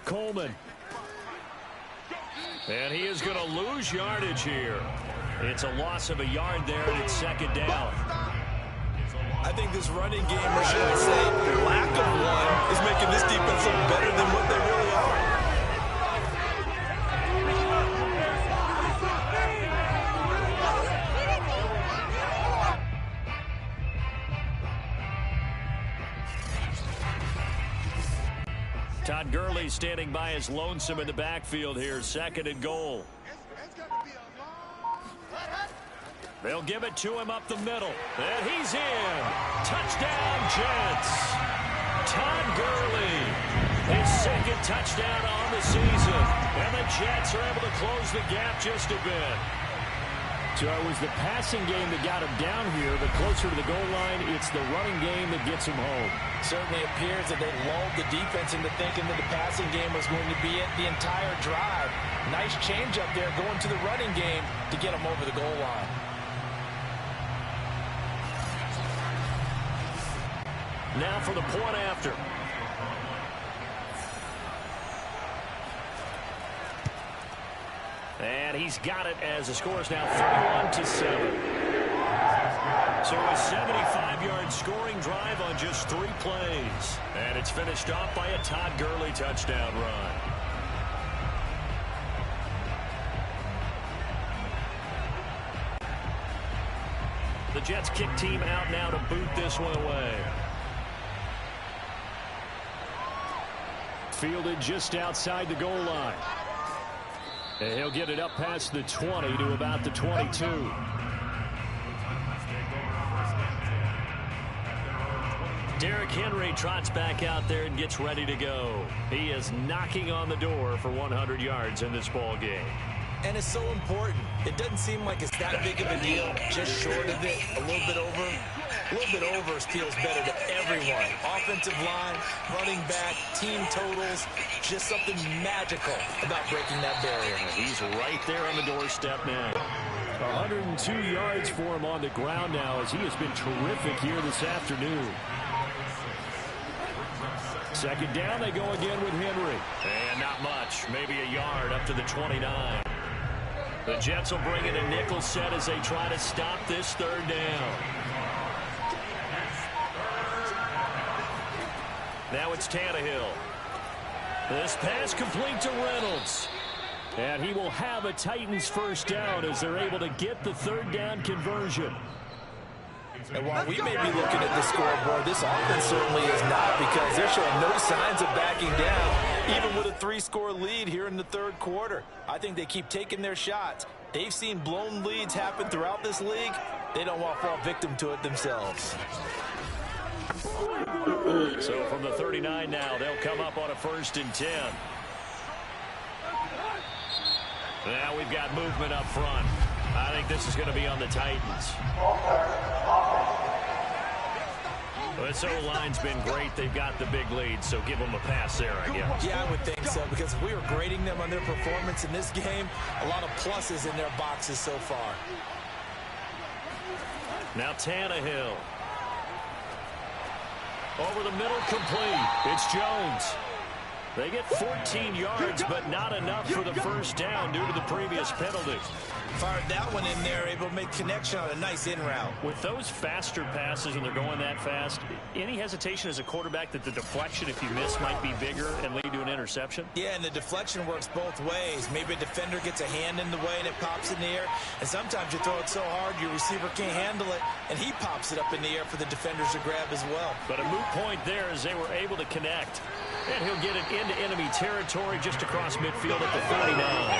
Coleman. And he is going to lose yardage here. It's a loss of a yard there, and it's 2nd down. I think this running game, or should I say lack of one, is making this defense look better than what they really are. Todd Gurley standing by as lonesome in the backfield here. 2nd and goal. They'll give it to him up the middle. And he's in. Touchdown, Jets. Todd Gurley. His 2nd touchdown on the season. And the Jets are able to close the gap just a bit. So it was the passing game that got him down here, but closer to the goal line, it's the running game that gets him home. Certainly appears that they lulled the defense into thinking that the passing game was going to be it the entire drive. Nice change up there going to the running game to get him over the goal line. Now for the point after. And he's got it as the score is now 31-7. So a 75-yard scoring drive on just 3 plays. And it's finished off by a Todd Gurley touchdown run. The Jets kick team out now to boot this one away. Fielded just outside the goal line. And he'll get it up past the 20 to about the 22. Derrick Henry trots back out there and gets ready to go. He is knocking on the door for 100 yards in this ball game. And it's so important. It doesn't seem like it's that big of a deal. Just short of it, a little bit over. A little bit over feels better to everyone. Offensive line, running back, team totals. Just something magical about breaking that barrier. He's right there on the doorstep now. 102 yards for him on the ground now as he has been terrific here this afternoon. 2nd down, they go again with Henry. And not much, maybe a yard up to the 29. The Jets will bring in a nickel set as they try to stop this 3rd down. Now it's Tannehill. This pass complete to Reynolds. And he will have a Titans 1st down as they're able to get the 3rd down conversion. And while we may be looking at the scoreboard, this offense certainly is not, because they're showing no signs of backing down, even with a 3-score lead here in the 3rd quarter. I think they keep taking their shots. They've seen blown leads happen throughout this league. They don't want to fall victim to it themselves. So from the 39 now, they'll come up on a 1st and 10. Now we've got movement up front. I think this is going to be on the Titans. Well, this O-line's been great. They've got the big lead, so give them a pass there, I guess. Yeah, I would think so, because if we were grading them on their performance in this game, a lot of pluses in their boxes so far. Now Tannehill. Over the middle, complete. It's Jones. They get 14 yards, but not enough for the first down due to the previous penalty. Fired that one in there, able to make connection on a nice in route. With those faster passes when they're going that fast, any hesitation as a quarterback that the deflection, if you miss, might be bigger and lead to an interception? Yeah, and the deflection works both ways. Maybe a defender gets a hand in the way and it pops in the air. And sometimes you throw it so hard your receiver can't handle it, and he pops it up in the air for the defenders to grab as well. But a moot point there as they were able to connect. And he'll get it into enemy territory just across midfield at the 49.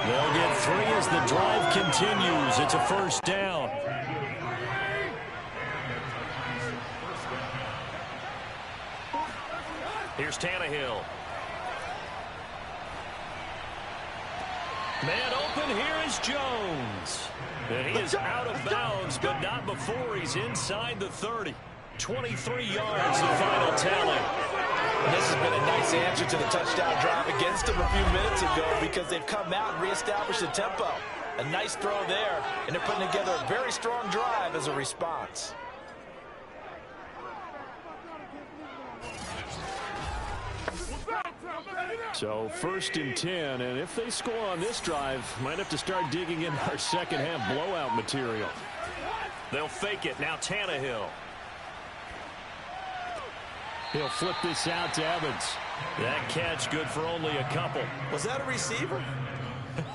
They'll get 3 as the drive continues. It's a first down. Here's Tannehill. Man open, here is Jones. And he is out of bounds, but not before he's inside the 30. 23 yards, the final tally. And this has been a nice answer to the touchdown drive against them a few minutes ago, because they've come out and reestablished the tempo. A nice throw there, and they're putting together a very strong drive as a response. So 1st and 10, and if they score on this drive, might have to start digging in our second half blowout material. They'll fake it. Now Tannehill. He'll flip this out to Evans. That catch good for only a couple. Was that a receiver?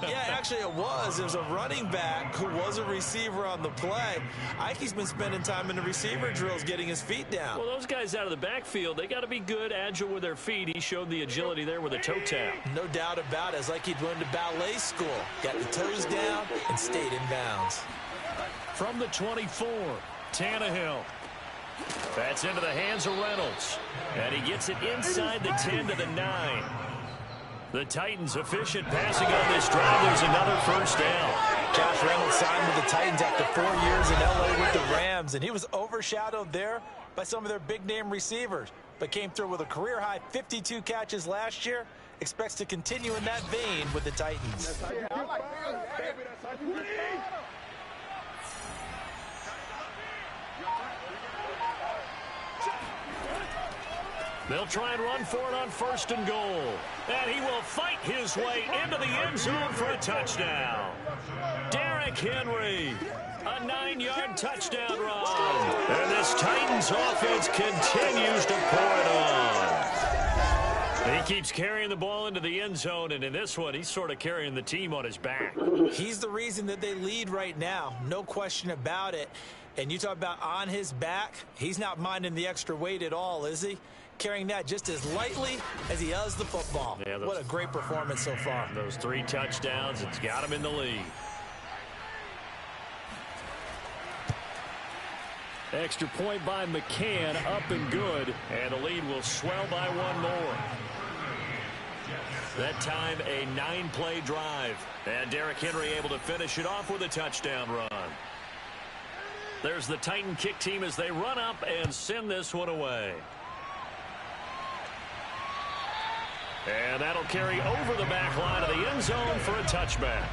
Yeah, actually it was. It was a running back who was a receiver on the play. Ike's been spending time in the receiver drills getting his feet down. Well, those guys out of the backfield, they got to be good, agile with their feet. He showed the agility there with a toe tap. No doubt about it. It's like he'd learned to ballet school. Got the toes down and stayed in bounds. From the 24, Tannehill. That's into the hands of Reynolds. And he gets it inside the 10 to the 9. The Titans efficient passing on this drive. There's another first down. Josh Reynolds signed with the Titans after 4 years in L.A. with the Rams, and he was overshadowed there by some of their big-name receivers, but came through with a career-high 52 catches last year. Expects to continue in that vein with the Titans. They'll try and run for it on 1st and goal. And he will fight his way into the end zone for a touchdown. Derrick Henry, a 9-yard touchdown run. And this Titans offense continues to pour it on. He keeps carrying the ball into the end zone, and in this one, he's sort of carrying the team on his back. He's the reason that they lead right now, no question about it. And you talk about on his back, he's not minding the extra weight at all, is he? Carrying that just as lightly as he does the football. Yeah, what a great performance so far. Those 3 touchdowns, it's got him in the lead. Extra point by McCann, up and good. And the lead will swell by 1 more. That time, a 9-play drive. And Derrick Henry able to finish it off with a touchdown run. There's the Titan kick team as they run up and send this one away. And that'll carry over the back line of the end zone for a touchback.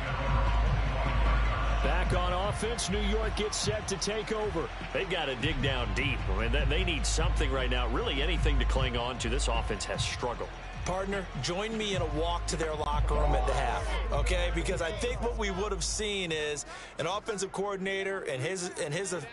Back on offense, New York gets set to take over. They've got to dig down deep. I mean, they need something right now, really anything to cling on to. This offense has struggled. Partner, join me in a walk to their locker room at the half, okay? Because I think what we would have seen is an offensive coordinator and his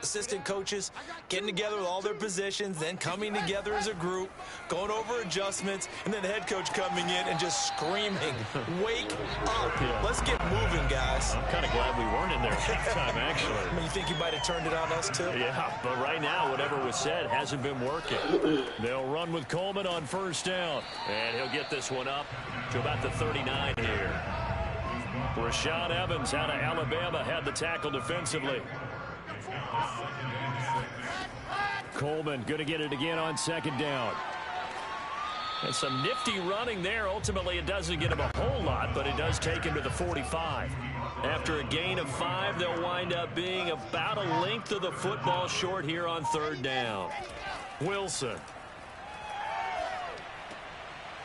assistant coaches getting together with all their positions, then coming together as a group, going over adjustments, and then the head coach coming in and just screaming, wake up. Yeah. Let's get moving, guys. I'm kind of glad we weren't in there at halftime, actually. I mean, you think you might have turned it on us, too? Yeah, but right now, whatever was said hasn't been working. They'll run with Coleman on 1st down. And he'll get this one up to about the 39 here. Rashaan Evans out of Alabama had the tackle defensively. Coleman going to get it again on 2nd down. And some nifty running there. Ultimately, it doesn't get him a whole lot, but it does take him to the 45. After a gain of 5, they'll wind up being about a length of the football short here on 3rd down. Wilson.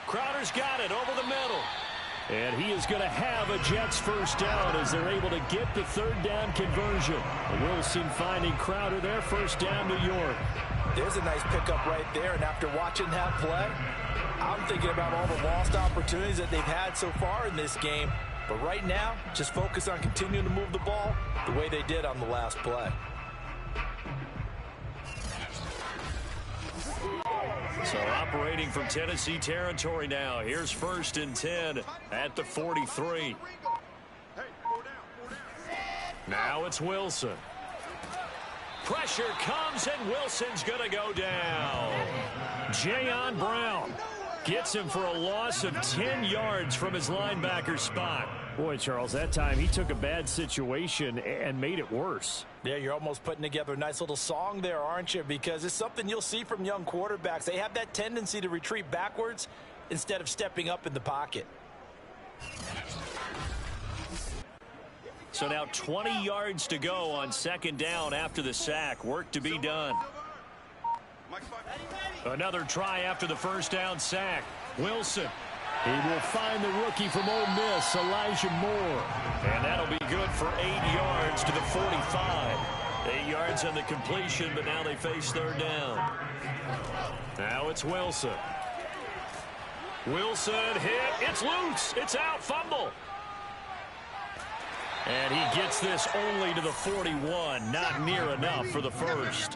Crowder's got it over the middle. And he is going to have a Jets first down as they're able to get the 3rd down conversion. Wilson finding Crowder there, first down New York. There's a nice pickup right there, and after watching that play, I'm thinking about all the lost opportunities that they've had so far in this game. But right now, just focus on continuing to move the ball the way they did on the last play. So operating from Tennessee territory now. Here's 1st and 10 at the 43. Now it's Wilson. Pressure comes, and Wilson's going to go down. Jayon Brown gets him for a loss of 10 yards from his linebacker spot. Boy, Charles, that time he took a bad situation and made it worse. Yeah, you're almost putting together a nice little song there, aren't you? Because it's something you'll see from young quarterbacks. They have that tendency to retreat backwards instead of stepping up in the pocket. So now 20 yards to go on 2nd down after the sack. Work to be done. Another try after the first down sack. Wilson. He will find the rookie from Ole Miss, Elijah Moore. And that'll be good for 8 yards to the 45. 8 yards on the completion, but now they face 3rd down. Now it's Wilson. Wilson hit. It's loose. It's out. Fumble. And he gets this only to the 41. Not near enough for the first.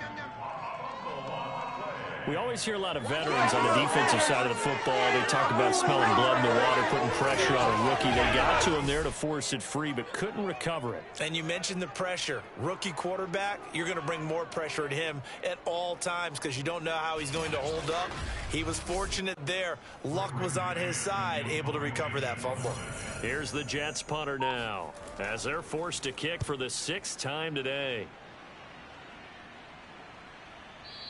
We always hear a lot of veterans on the defensive side of the football. They talk about smelling blood in the water, putting pressure on a rookie. They got to him there to force it free, but couldn't recover it. And you mentioned the pressure. Rookie quarterback, you're going to bring more pressure at him at all times because you don't know how he's going to hold up. He was fortunate there. Luck was on his side, able to recover that fumble. Here's the Jets punter now as they're forced to kick for the 6th time today.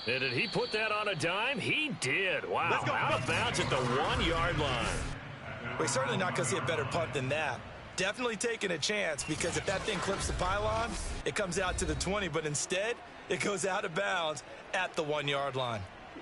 And did he put that on a dime? He did. Wow. Out of bounds at the 1-yard line. Well, he's certainly not going to see a better punt than that. Definitely taking a chance because if that thing clips the pylon, it comes out to the 20, but instead it goes out of bounds at the 1-yard line.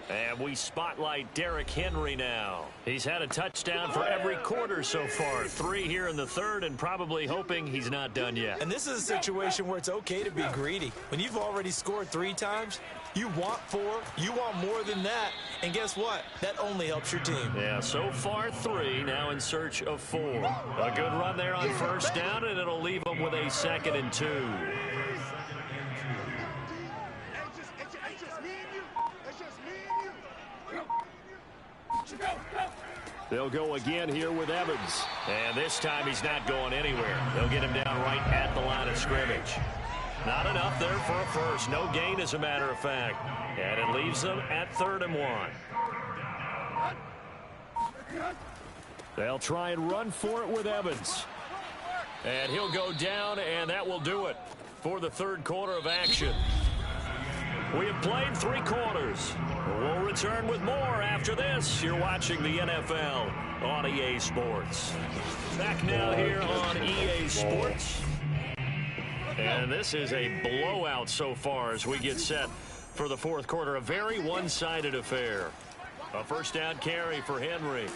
And we spotlight Derrick Henry now. He's had a touchdown for every quarter so far. 3 here in the 3rd, and probably hoping he's not done yet. And this is a situation where it's okay to be greedy. When you've already scored 3 times, you want 4, you want more than that. And guess what? That only helps your team. Yeah, so far 3, now in search of 4. A good run there on 1st down, and it'll leave them with a 2nd and 2. They'll go again here with Evans. And this time he's not going anywhere. They'll get him down right at the line of scrimmage. Not enough there for a first. No gain, as a matter of fact. And it leaves them at 3rd and 1. They'll try and run for it with Evans. And he'll go down, and that will do it for the 3rd quarter of action. We have played 3 quarters. We'll return with more after this. You're watching the NFL on EA Sports. Back now here on EA Sports. And this is a blowout so far as we get set for the 4th quarter. A very one-sided affair. A first down carry for Henry.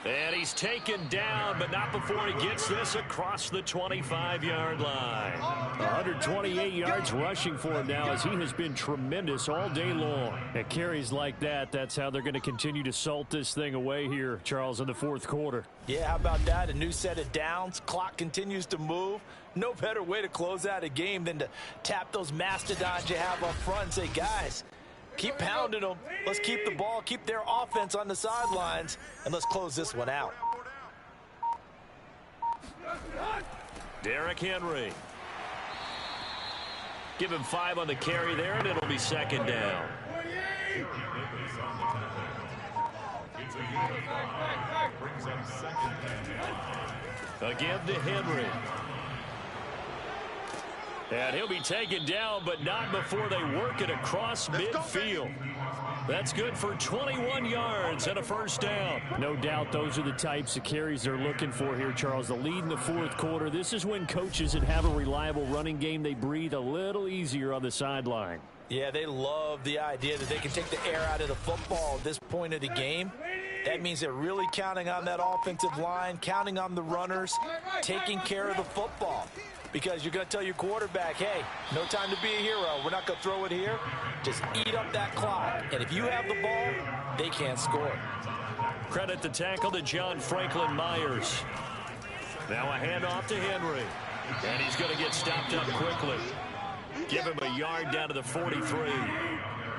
And he's taken down, but not before he gets this across the 25-yard line. 128 yards rushing for him now as he has been tremendous all day long. At carries like that, that's how they're going to continue to salt this thing away here, Charles, in the 4th quarter. Yeah, how about that? A new set of downs. Clock continues to move. No better way to close out a game than to tap those mastodons you have up front and say, guys, keep pounding them. Let's keep the ball, keep their offense on the sidelines, and let's close this one out. Derrick Henry. Give him 5 on the carry there, and it'll be 2nd down. Again to Henry. And he'll be taken down, but not before they work it across midfield. That's good for 21 yards and a first down. No doubt those are the types of carries they're looking for here, Charles. The lead in the fourth quarter. This is when coaches that have a reliable running game, they breathe a little easier on the sideline. Yeah, they love the idea that they can take the air out of the football at this point of the game. That means they're really counting on that offensive line, counting on the runners, taking care of the football. Because you're going to tell your quarterback, hey, no time to be a hero. We're not going to throw it here. Just eat up that clock. And if you have the ball, they can't score. Credit the tackle to John Franklin Myers. Now a handoff to Henry. And he's going to get stopped up quickly. Give him a yard down to the 43.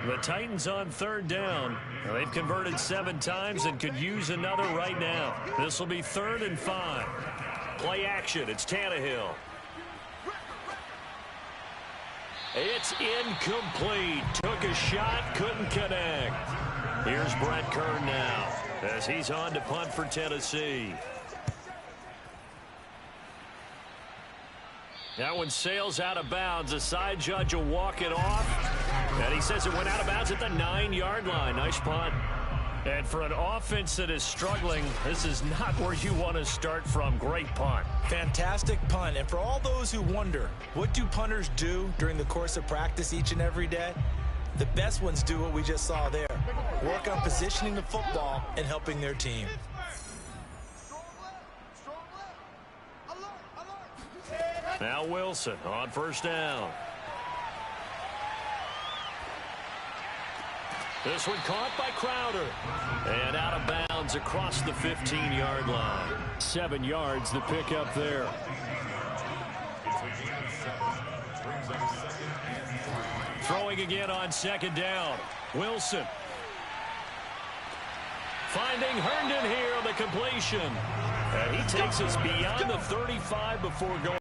The Titans on third down. They've converted 7 times and could use another right now. This will be 3rd and 5. Play action. It's Tannehill. It's incomplete. Took a shot, couldn't connect. Here's Brett Kern now as he's on to punt for Tennessee. That one sails out of bounds. The side judge will walk it off. And he says it went out of bounds at the 9-yard line. Nice punt. And for an offense that is struggling, this is not where you want to start from. Great punt. Fantastic punt. And for all those who wonder, what do punters do during the course of practice each and every day? The best ones do what we just saw there. Work on positioning the football and helping their team. Now Wilson on first down. This one caught by Crowder. And out of bounds across the 15-yard line. 7 yards the pickup there. Throwing again on second down. Wilson. Finding Herndon here on the completion. And he takes us beyond the 35 before going.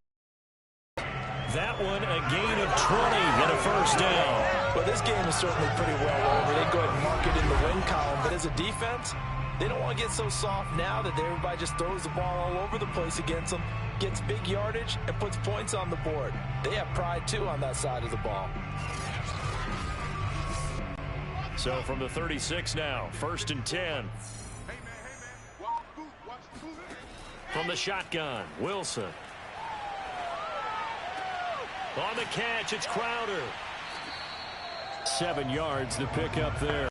That one a gain of 20 and a first down. Well, this game is certainly pretty well over. They go ahead and mark it in the win column. But as a defense, they don't want to get so soft now that everybody just throws the ball all over the place against them, gets big yardage, and puts points on the board. They have pride, too, on that side of the ball. So from the 36 now, 1st and 10. From the shotgun, Wilson. On the catch, it's Crowder. 7 yards, the pickup there.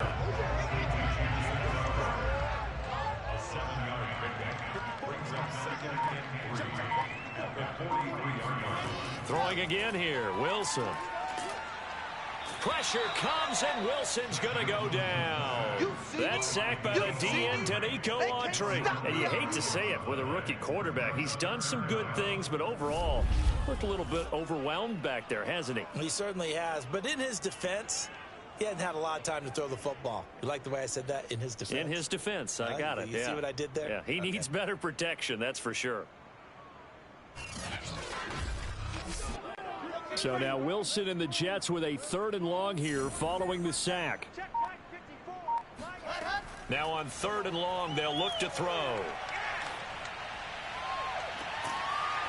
Throwing again here, Wilson. Pressure comes, and Wilson's going to go down. That's sacked by the DN, Tanico Autry. And you hate to say it with a rookie quarterback. He's done some good things, but overall, looked a little bit overwhelmed back there, hasn't he? He certainly has. But in his defense, he hadn't had a lot of time to throw the football. You like the way I said that? In his defense? In his defense. I got it. You see what I did there? Yeah, he needs better protection, that's for sure. So now Wilson and the Jets with a 3rd and long here following the sack. Now on 3rd and long, they'll look to throw.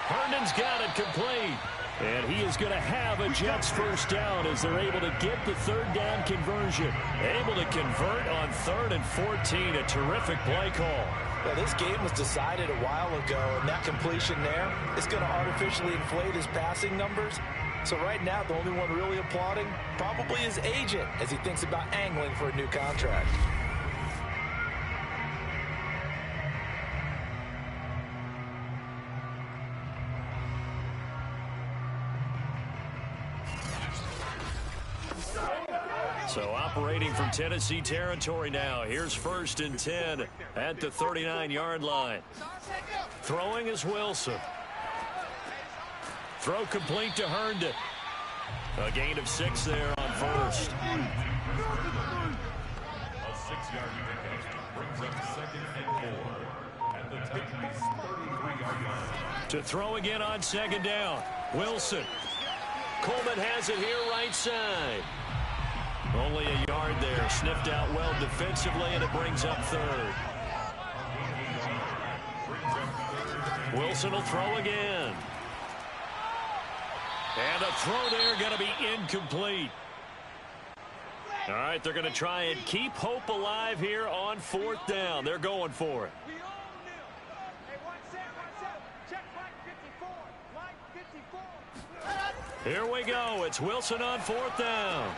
Herndon's got it complete. And he is going to have a Jets first down as they're able to get the 3rd down conversion. Able to convert on 3rd and 14. A terrific play call. Well, this game was decided a while ago, and that completion there is going to artificially inflate his passing numbers. So right now, the only one really applauding probably his agent as he thinks about angling for a new contract. So operating from Tennessee territory now. Here's 1st and 10 at the 39-yard line. Throwing is Wilson. Throw complete to Herndon. A gain of 6 there on 1st. A 6-yard pickup brings up 2nd and 4 at the Titans' 33-yard line. To throw again on 2nd down. Wilson. Coleman has it here right side. Only a yard there. Sniffed out well defensively, and it brings up 3rd. Wilson will throw again. And a throw there going to be incomplete. All right, they're going to try and keep hope alive here on 4th down. They're going for it. Here we go. It's Wilson on 4th down.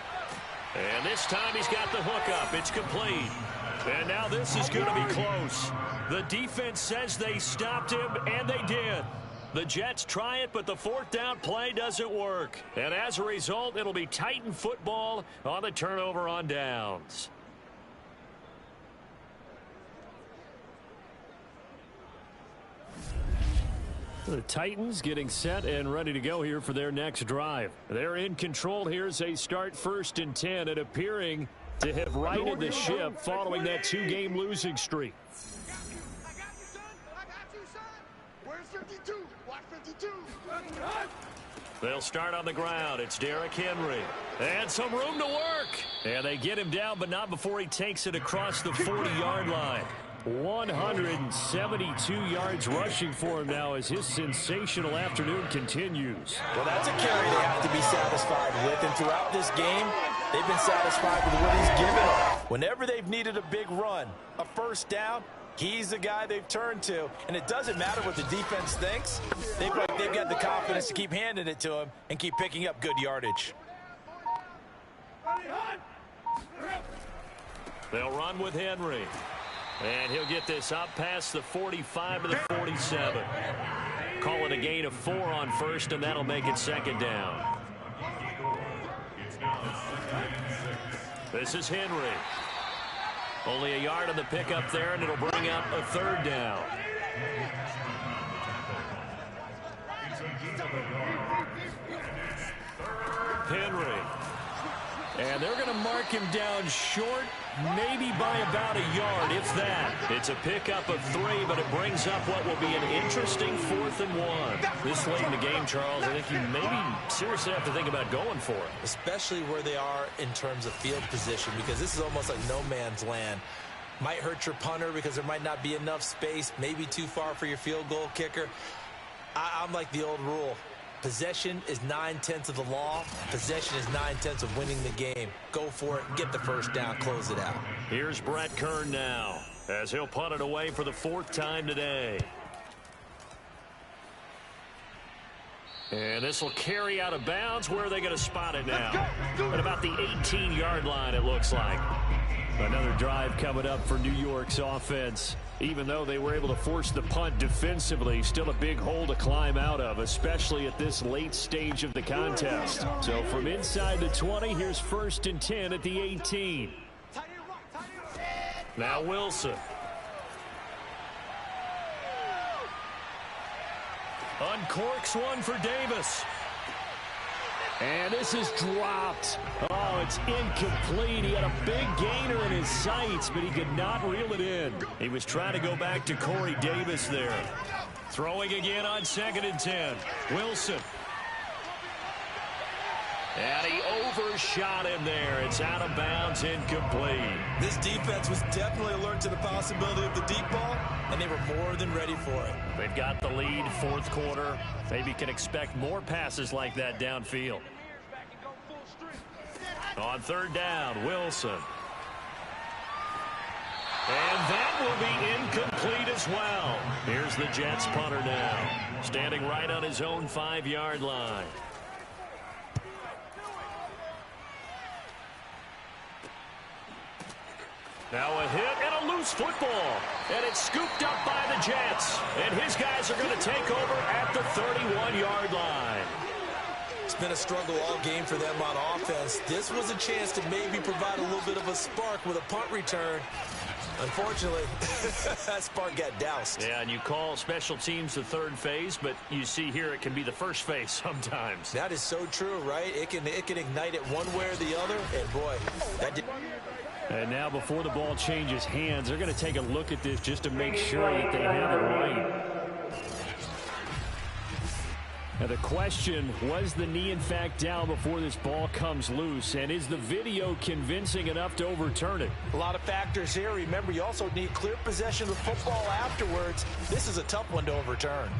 And this time he's got the hookup. It's complete. And now this is going to be close. The defense says they stopped him, and they did. The Jets try it, but the 4th down play doesn't work. And as a result, it'll be Titan football on the turnover on downs. The Titans getting set and ready to go here for their next drive. They're in control here as they start 1st and 10 and appearing to have righted the ship following that 2-game losing streak. I got you, son. I got you, son. Where's 52? Watch 52. They'll start on the ground. It's Derrick Henry. And some room to work. And they get him down, but not before he takes it across the 40-yard line. 172 yards rushing for him now as his sensational afternoon continues. Well, that's a carry they have to be satisfied with. And throughout this game, they've been satisfied with what he's given them. Whenever they've needed a big run, a 1st down, he's the guy they've turned to. And it doesn't matter what the defense thinks. They've got the confidence to keep handing it to him and keep picking up good yardage. They'll run with Henry. And he'll get this up past the 45 to the 47. Call it a gain of 4 on 1st, and that'll make it 2nd down. This is Henry. Only a yard on the pickup there, and it'll bring up a 3rd down. Henry. And they're going to mark him down short, maybe by about a yard, if that. It's a pickup of 3, but it brings up what will be an interesting 4th and 1. This late in the game, Charles, I think you maybe seriously have to think about going for it. Especially where they are in terms of field position, because this is almost like no man's land. Might hurt your punter because there might not be enough space, maybe too far for your field goal kicker. I'm like the old rule. Possession is 9/10 of the law. Possession is 9/10 of winning the game. Go for it. Get the 1st down. Close it out. Here's Brett Kern now as he'll punt it away for the 4th time today. And this will carry out of bounds. Where are they going to spot it now? At about the 18-yard line, it looks like. Another drive coming up for New York's offense. Even though they were able to force the punt defensively, still a big hole to climb out of, especially at this late stage of the contest. So from inside the 20, here's 1st and 10 at the 18. Now Wilson. Uncorks one for Davis. And this is dropped. Oh, it's incomplete. He had a big gainer in his sights, but he could not reel it in. He was trying to go back to Corey Davis there. Throwing again on 2nd and 10. Wilson. And he overshot him there. It's out of bounds, incomplete. This defense was definitely alert to the possibility of the deep ball, and they were more than ready for it. They've got the lead, 4th quarter. Maybe can expect more passes like that downfield. On 3rd down, Wilson. And that will be incomplete as well. Here's the Jets punter now, standing right on his own 5-yard line. Now a hit and a loose football. And it's scooped up by the Jets. And his guys are going to take over at the 31-yard line. It's been a struggle all game for them on offense. This was a chance to maybe provide a little bit of a spark with a punt return. Unfortunately, that spark got doused. Yeah, and you call special teams the 3rd phase, but you see here it can be the 1st phase sometimes. That is so true, right? It can ignite it one way or the other. And, boy, that did... And now before the ball changes hands, they're going to take a look at this just to make sure that they have it right. Now the question, was the knee in fact down before this ball comes loose? And is the video convincing enough to overturn it? A lot of factors here. Remember, you also need clear possession of the football afterwards. This is a tough one to overturn.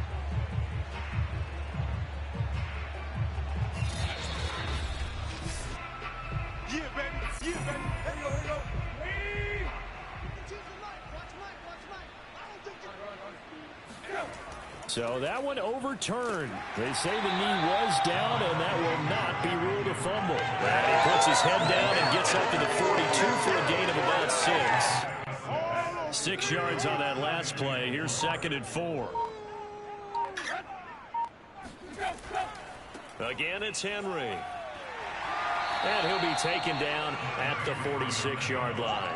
Yeah, baby. So that one overturned. They say the knee was down, and that will not be ruled a fumble. And he puts his head down and gets up to the 42 for a gain of about 6. 6 yards on that last play. Here's 2nd and 4. Again, it's Henry. And he'll be taken down at the 46-yard line.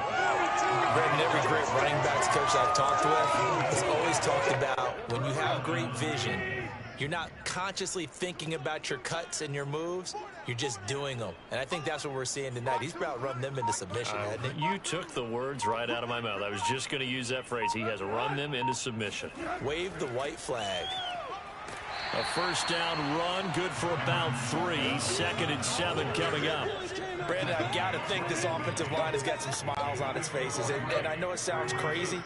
Brandon, every great running backs coach I've talked with has always talked about when you have great vision, you're not consciously thinking about your cuts and your moves. You're just doing them. And I think that's what we're seeing tonight. He's about run them into submission, hasn't he? You took the words right out of my mouth. I was just going to use that phrase. He has run them into submission. Wave the white flag. A first down run, good for about 3. 2nd and 7 coming up. Brandon, I've got to think this offensive line has got some smiles on its faces. And I know it sounds crazy,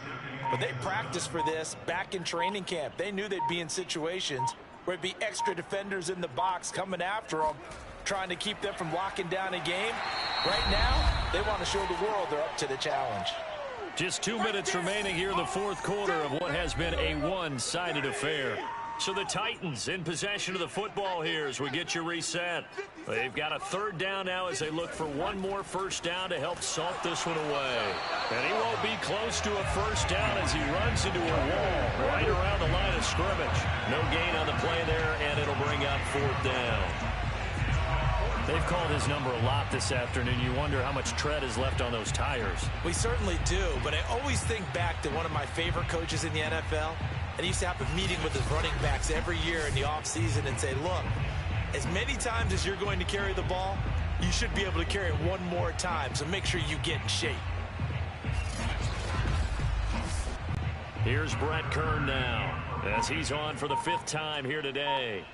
but they practiced for this back in training camp. They knew they'd be in situations where it'd be extra defenders in the box coming after them, trying to keep them from locking down a game. Right now, they want to show the world they're up to the challenge. Just 2 minutes remaining here in the 4th quarter of what has been a one-sided affair. So the Titans in possession of the football here as we get you reset. They've got a 3rd down now as they look for one more first down to help salt this one away. And he won't be close to a first down as he runs into a wall right around the line of scrimmage. No gain on the play there, and it'll bring up 4th down. They've called his number a lot this afternoon. You wonder how much tread is left on those tires. We certainly do, but I always think back to one of my favorite coaches in the NFL. And he used to have a meeting with his running backs every year in the offseason and say, look, as many times as you're going to carry the ball, you should be able to carry it one more time, so make sure you get in shape. Here's Brett Kern now as he's on for the 5th time here today.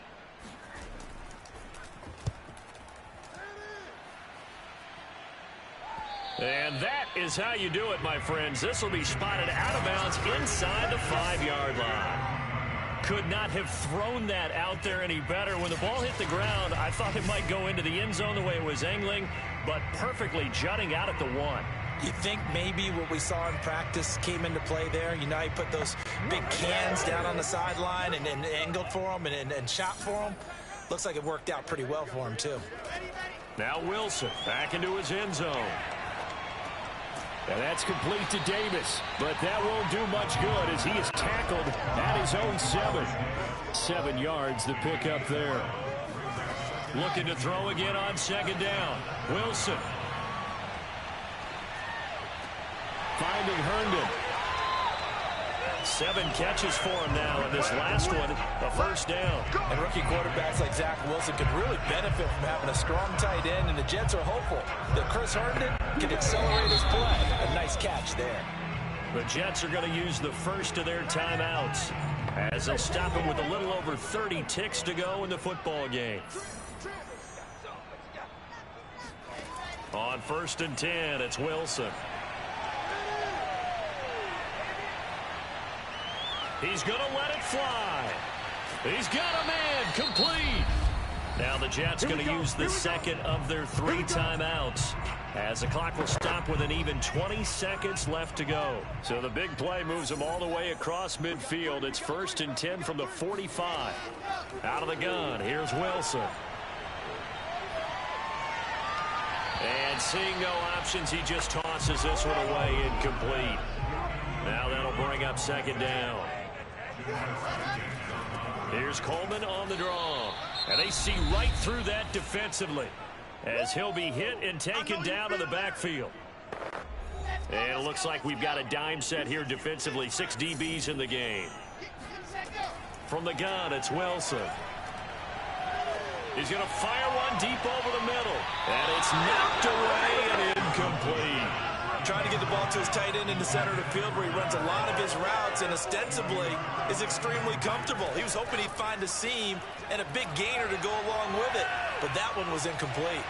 And that is how you do it, my friends. This will be spotted out of bounds inside the 5-yard line. Could not have thrown that out there any better. When the ball hit the ground, I thought it might go into the end zone the way it was angling, but perfectly jutting out at the 1. You think maybe what we saw in practice came into play there? You know, he put those big cans down on the sideline and angled for them and shot for them. Looks like it worked out pretty well for him, too. Now Wilson back into his end zone. And that's complete to Davis, but that won't do much good as he is tackled at his own 7. 7 yards the pick up there. Looking to throw again on 2nd down. Wilson. Finding Herndon. 7 catches for him now, and this last one, a first down. And rookie quarterbacks like Zach Wilson could really benefit from having a strong tight end, and the Jets are hopeful that Chris Herndon can accelerate his play. A nice catch there. The Jets are going to use the first of their timeouts as they'll stop him with a little over 30 ticks to go in the football game. On 1st and 10, it's Wilson. He's going to let it fly. He's got a man complete. Now the Jets going to use the 2nd of their 3 timeouts as the clock will stop with an even 20 seconds left to go. So the big play moves them all the way across midfield. It's 1st and 10 from the 45. Out of the gun, here's Wilson. And seeing no options, he just tosses this one away incomplete. Now that'll bring up 2nd down. Here's Coleman on the draw. And they see right through that defensively as he'll be hit and taken down to the backfield. And it looks like we've got a dime set here defensively. 6 DBs in the game. From the gun, it's Wilson. He's going to fire one deep over the middle. And it's knocked away and incomplete. Trying to get the ball to his tight end in the center of the field where he runs a lot of his routes and ostensibly is extremely comfortable. He was hoping he'd find a seam and a big gainer to go along with it, but that one was incomplete.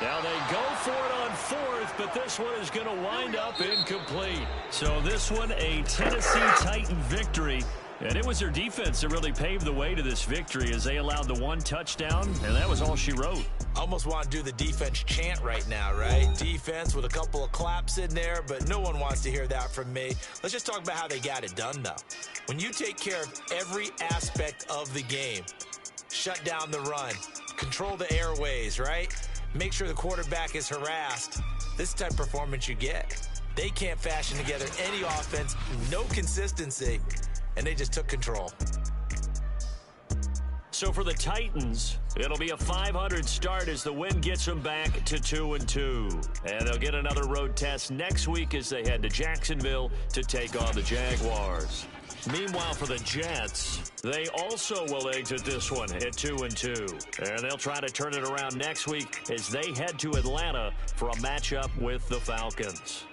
Now they go for it on 4th, but this one is going to wind up incomplete. So this one, a Tennessee Titan victory. And it was their defense that really paved the way to this victory as they allowed the 1 touchdown, and that was all she wrote. Almost want to do the defense chant right now, right? Defense with a couple of claps in there, but no one wants to hear that from me. Let's just talk about how they got it done, though. When you take care of every aspect of the game, shut down the run, control the airways, right? Make sure the quarterback is harassed. This type of performance you get. They can't fashion together any offense, no consistency, and they just took control. So for the Titans, it'll be a .500 start as the win gets them back to 2-2. And they'll get another road test next week as they head to Jacksonville to take on the Jaguars. Meanwhile, for the Jets, they also will exit this one at 2-2. And they'll try to turn it around next week as they head to Atlanta for a matchup with the Falcons.